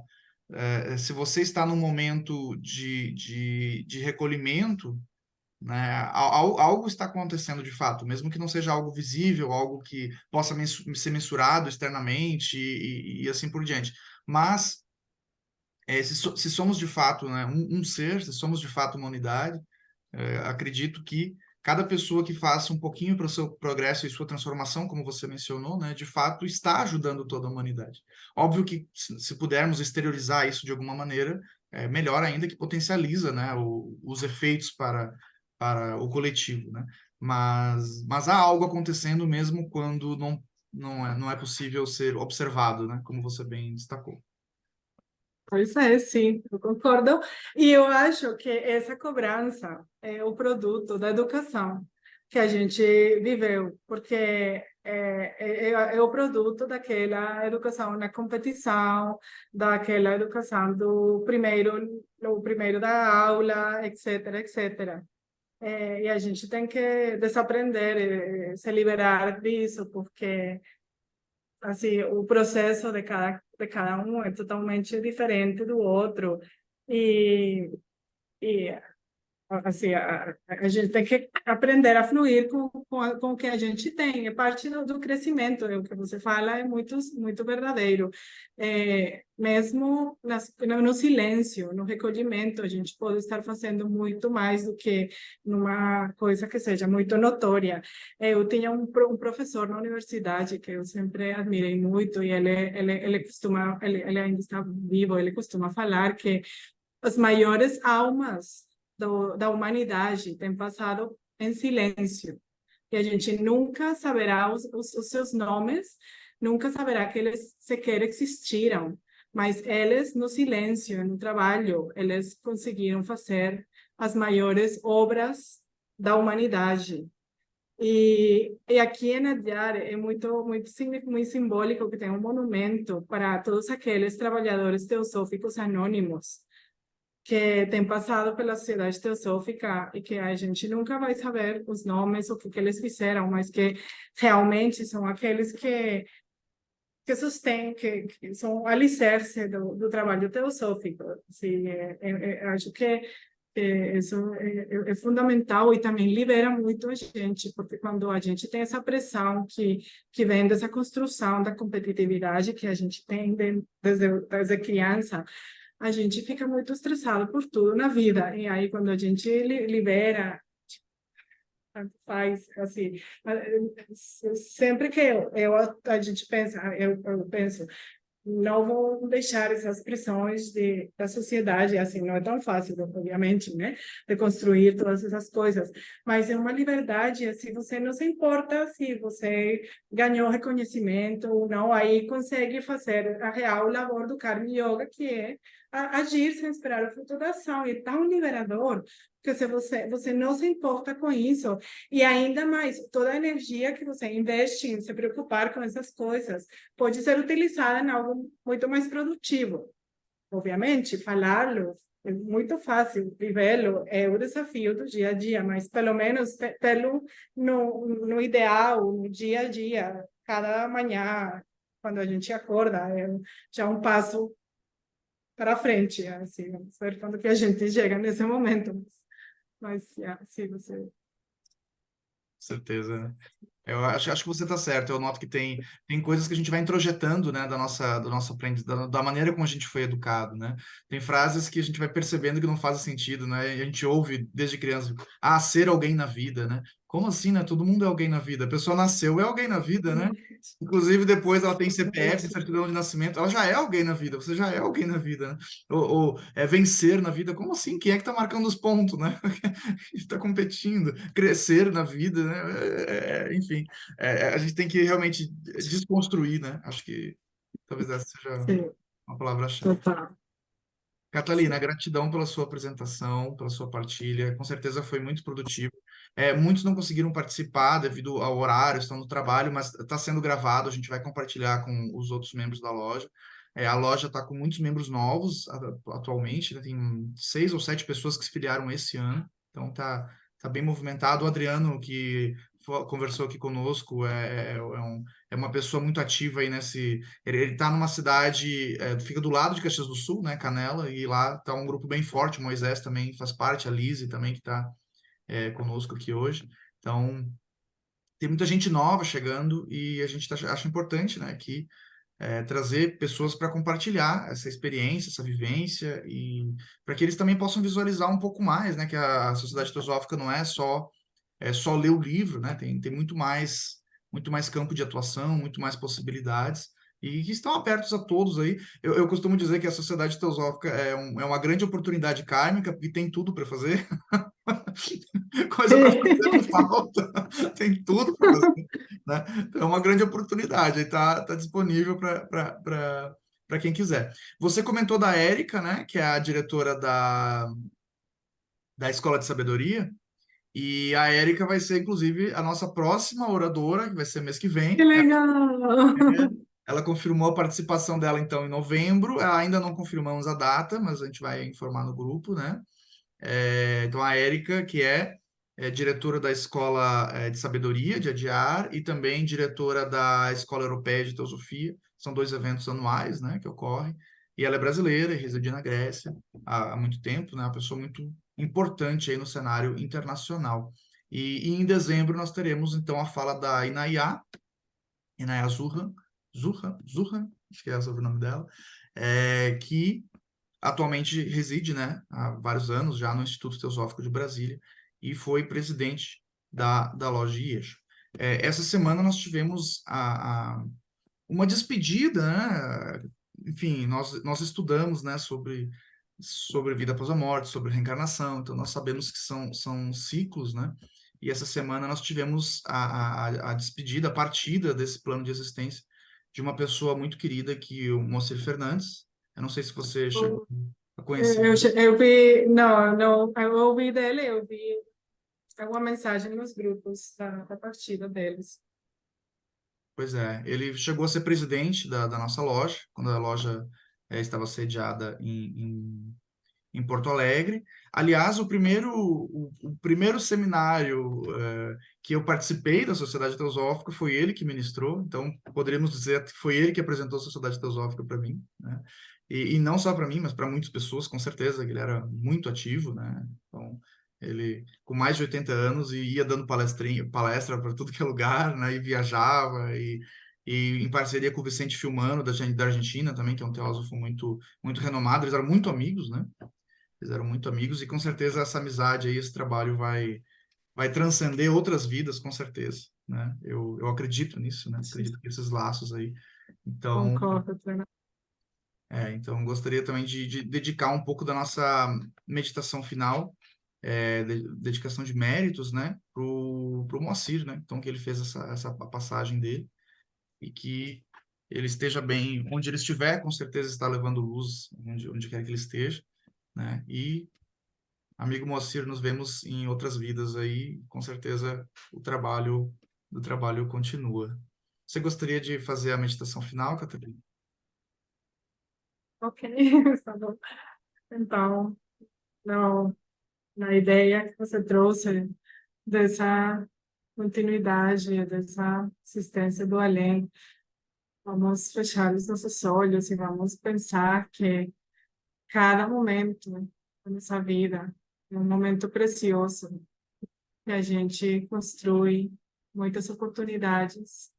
[SPEAKER 2] se você está num momento de recolhimento, né, algo está acontecendo de fato, mesmo que não seja algo visível, algo que possa ser mensurado externamente e assim por diante. Mas se somos de fato, né, um ser, se somos de fato uma unidade, acredito que cada pessoa que faça um pouquinho para o seu progresso e sua transformação, como você mencionou, né, de fato está ajudando toda a humanidade. Óbvio que se pudermos exteriorizar isso de alguma maneira, é melhor ainda, que potencializa, né, os efeitos para o coletivo, né? Mas há algo acontecendo mesmo quando não é possível ser observado, né, como você bem destacou.
[SPEAKER 1] Pois é, sim, eu concordo. E eu acho que essa cobrança é o produto da educação que a gente viveu, porque é o produto daquela educação na competição, daquela educação o primeiro da aula, etc, etc. E a gente tem que desaprender, se liberar disso, porque assim, o processo de cada um é totalmente diferente do outro. E, e assim, a gente tem que aprender a fluir com o que a gente tem. É parte do crescimento. O que você fala é muito verdadeiro. Mesmo no silêncio, no recolhimento, a gente pode estar fazendo muito mais do que numa coisa que seja muito notória. Eu tinha um professor na universidade que eu sempre admirei muito e ele ainda está vivo, ele costuma falar que as maiores almas da humanidade têm passado em silêncio. E a gente nunca saberá os seus nomes, nunca saberá que eles sequer existiram, mas eles, no silêncio, no trabalho, eles conseguiram fazer as maiores obras da humanidade. E aqui em Adyar é muito simbólico que tem um monumento para todos aqueles trabalhadores teosóficos anônimos que tem passado pela sociedade teosófica e que a gente nunca vai saber os nomes, o que eles fizeram, mas que realmente são aqueles que sustêm, que são o alicerce do trabalho teosófico. Assim, acho que isso é fundamental e também libera muito a gente, porque quando a gente tem essa pressão que vem dessa construção da competitividade que a gente tem desde criança, a gente fica muito estressado por tudo na vida. E aí, quando a gente libera, tanto faz, assim, sempre que a gente pensa, eu penso, não vou deixar essas pressões da sociedade, assim, não é tão fácil, obviamente, né, de construir todas essas coisas, mas é uma liberdade, assim, você não se importa se você ganhou reconhecimento ou não, aí consegue fazer a real labor do Karma Yoga, que é agir sem esperar o fruto da ação, e é tão liberador, Porque se você não se importa com isso, e ainda mais, toda a energia que você investe em se preocupar com essas coisas pode ser utilizada em algo muito mais produtivo. Obviamente, falá-lo é muito fácil, vivê-lo é o desafio do dia a dia, mas pelo menos tê-lo no ideal, no dia a dia, cada manhã, quando a gente acorda, é já um passo para frente, assim, vamos ver quando que a gente chega nesse momento. Mas se você...
[SPEAKER 2] Certeza. Eu acho que você está certo. Eu noto que tem coisas que a gente vai introjetando, né, do nosso aprendizado, da maneira como a gente foi educado, né? Tem frases que a gente vai percebendo que não fazem sentido, né? E a gente ouve desde criança, ser alguém na vida, né? Como assim, né? Todo mundo é alguém na vida. A pessoa nasceu, é alguém na vida, né? Inclusive, depois ela tem CPF, tem certidão de nascimento, ela já é alguém na vida, você já é alguém na vida, né? Ou é vencer na vida, como assim? Quem é que tá marcando os pontos, né? Está competindo, crescer na vida, né? Enfim, a gente tem que realmente desconstruir, né? Acho que talvez essa seja
[SPEAKER 1] Sim,
[SPEAKER 2] uma palavra-chave.
[SPEAKER 1] total.
[SPEAKER 2] Catalina, gratidão pela sua apresentação, pela sua partilha. Com certeza foi muito produtivo. Muitos não conseguiram participar devido ao horário, estão no trabalho, mas está sendo gravado. A gente vai compartilhar com os outros membros da loja. A loja está com muitos membros novos atualmente, né? Tem 6 ou 7 pessoas que se filiaram esse ano, então tá bem movimentado. O Adriano, que conversou aqui conosco, é uma pessoa muito ativa aí nesse. Ele está numa cidade, fica do lado de Caxias do Sul, né, Canela, e lá está um grupo bem forte. O Moisés também faz parte, a Lise também, que está conosco aqui hoje. Então, tem muita gente nova chegando e a gente acha importante, né, que trazer pessoas para compartilhar essa experiência, essa vivência e para que eles também possam visualizar um pouco mais, né, que a sociedade teosófica não é só ler o livro, né? Tem muito mais campo de atuação, muito mais possibilidades e que estão abertos a todos aí. Eu costumo dizer que a sociedade teosófica é uma grande oportunidade kármica, porque tem tudo para fazer, coisa para fazer não falta, tem tudo para fazer, né? Então é uma grande oportunidade, aí tá disponível para quem quiser. Você comentou da Érica, né, que é a diretora da Escola de Sabedoria, e a Érica vai ser, inclusive, a nossa próxima oradora, que vai ser mês que
[SPEAKER 1] Que
[SPEAKER 2] vem.
[SPEAKER 1] legal!
[SPEAKER 2] Ela confirmou a participação dela, então, em novembro. Ainda não confirmamos a data, mas a gente vai informar no grupo, né? Então, a Érica, que é diretora da Escola de Sabedoria, de Adiar, e também diretora da Escola Europeia de Teosofia. São 2 eventos anuais, né, que ocorrem. E ela é brasileira e reside na Grécia há muito tempo, né? Uma pessoa muito importante aí no cenário internacional. E em dezembro nós teremos, então, a fala da Inaya Zurhan, acho que é o sobrenome dela, que atualmente reside, né, há vários anos já no Instituto Teosófico de Brasília e foi presidente da loja IES. Essa semana nós tivemos uma despedida, né? Enfim, nós estudamos, né, sobre vida após a morte, sobre reencarnação, então nós sabemos que são ciclos, né? E essa semana nós tivemos a despedida, a partida desse plano de existência de uma pessoa muito querida, que é o Moacir Fernandes. Eu não sei se você chegou a conhecer.
[SPEAKER 1] Eu vi, não, eu ouvi dele, eu vi alguma mensagem nos grupos da partida deles.
[SPEAKER 2] Pois é, ele chegou a ser presidente da nossa loja, quando a loja estava sediada em Porto Alegre. Aliás, o primeiro seminário que eu participei da Sociedade Teosófica foi ele que ministrou, então poderíamos dizer que foi ele que apresentou a Sociedade Teosófica para mim, né? E não só para mim, mas para muitas pessoas, com certeza, que ele era muito ativo, né? Então, ele, com mais de 80 anos, ia dando palestra para tudo que é lugar, né? E viajava, e em parceria com o Vicente Filmano, da Argentina também, que é um teósofo muito renomado, eles eram muito amigos, né? Eles eram muito amigos e com certeza essa amizade aí, esse trabalho vai transcender outras vidas, com certeza, né? Eu acredito nisso, né? Acredito que esses laços aí. Então,
[SPEAKER 1] Concordo plenamente.
[SPEAKER 2] então gostaria também de dedicar um pouco da nossa meditação final, dedicação de méritos, né? Pro Moacir, né? Então, que ele fez essa passagem dele e que ele esteja bem onde ele estiver, com certeza está levando luz onde quer que ele esteja, né? E Amigo Moacir, nos vemos em outras vidas aí. Com certeza o trabalho continua. Você gostaria de fazer a meditação final, Catarina?
[SPEAKER 1] Ok, tá bom. Então, não, na ideia que você trouxe dessa continuidade, dessa existência do além, vamos fechar os nossos olhos e vamos pensar que cada momento da nossa vida é um momento precioso, que a gente construi muitas oportunidades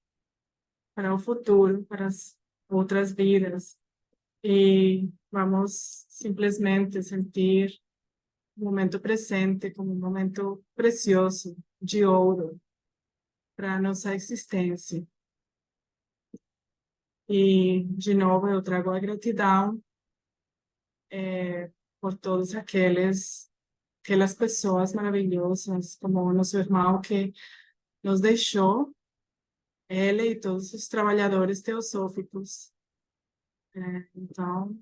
[SPEAKER 1] para o futuro, para as outras vidas. E vamos simplesmente sentir o momento presente como um momento precioso, de ouro, para a nossa existência. E, de novo, eu trago a gratidão por todos aquelas pessoas maravilhosas, como o nosso irmão que nos deixou, ele e todos os trabalhadores teosóficos. Então,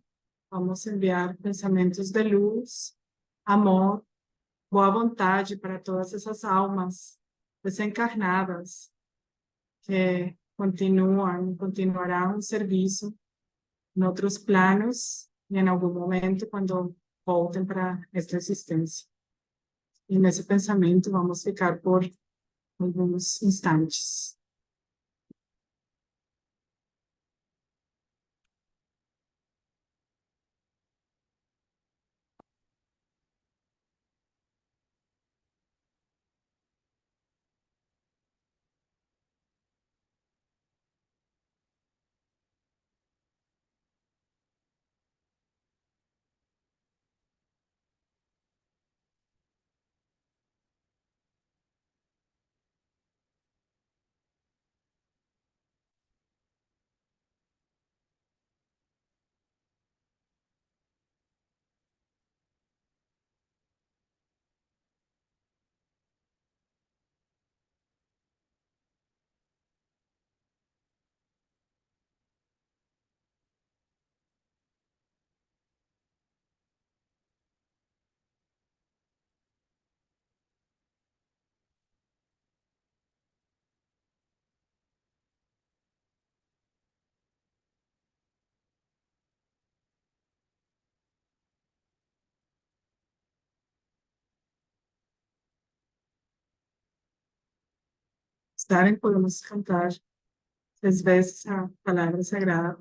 [SPEAKER 1] vamos enviar pensamentos de luz, amor, boa vontade para todas essas almas desencarnadas que continuarão o serviço em outros planos e em algum momento quando voltem para esta existência. E nesse pensamento vamos ficar por alguns instantes. Estarem, podemos cantar 3 vezes a palavra sagrada.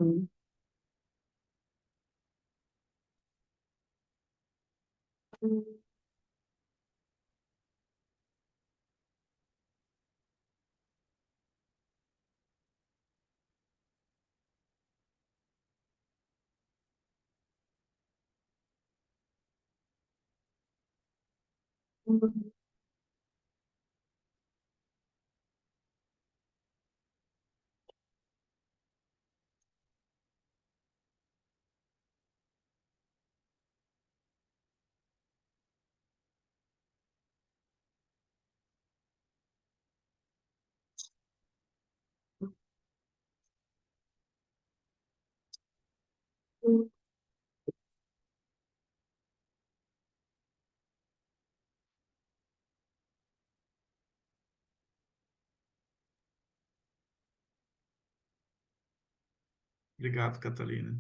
[SPEAKER 2] Obrigado, Catalina.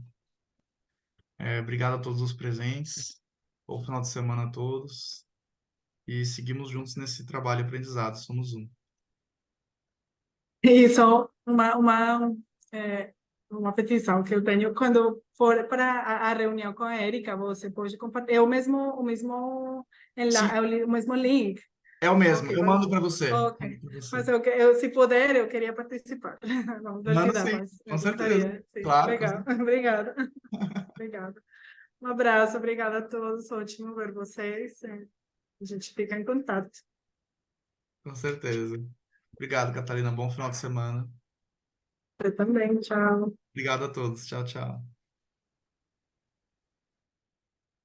[SPEAKER 2] Obrigado a todos os presentes. Bom final de semana a todos. E seguimos juntos nesse trabalho e aprendizado. Somos um.
[SPEAKER 1] E só uma petição que eu tenho, quando for para a reunião com a Erika, você pode compartilhar, é
[SPEAKER 2] Sim,
[SPEAKER 1] o mesmo link.
[SPEAKER 2] é o mesmo.
[SPEAKER 1] Ok,
[SPEAKER 2] Eu mando para você.
[SPEAKER 1] ok. Mas se puder, eu queria participar. Vamos ver se
[SPEAKER 2] Mando
[SPEAKER 1] dá,
[SPEAKER 2] sim,
[SPEAKER 1] mas
[SPEAKER 2] com
[SPEAKER 1] eu
[SPEAKER 2] certeza.
[SPEAKER 1] gostaria. Sim,
[SPEAKER 2] Claro, com
[SPEAKER 1] legal.
[SPEAKER 2] certeza.
[SPEAKER 1] Obrigada. Obrigada. Um abraço, obrigada a todos. Ótimo ver vocês. A gente fica em contato.
[SPEAKER 2] Com certeza. Obrigado, Catalina. Bom final de semana.
[SPEAKER 1] Você também, tchau.
[SPEAKER 2] Obrigado a todos. Tchau, tchau.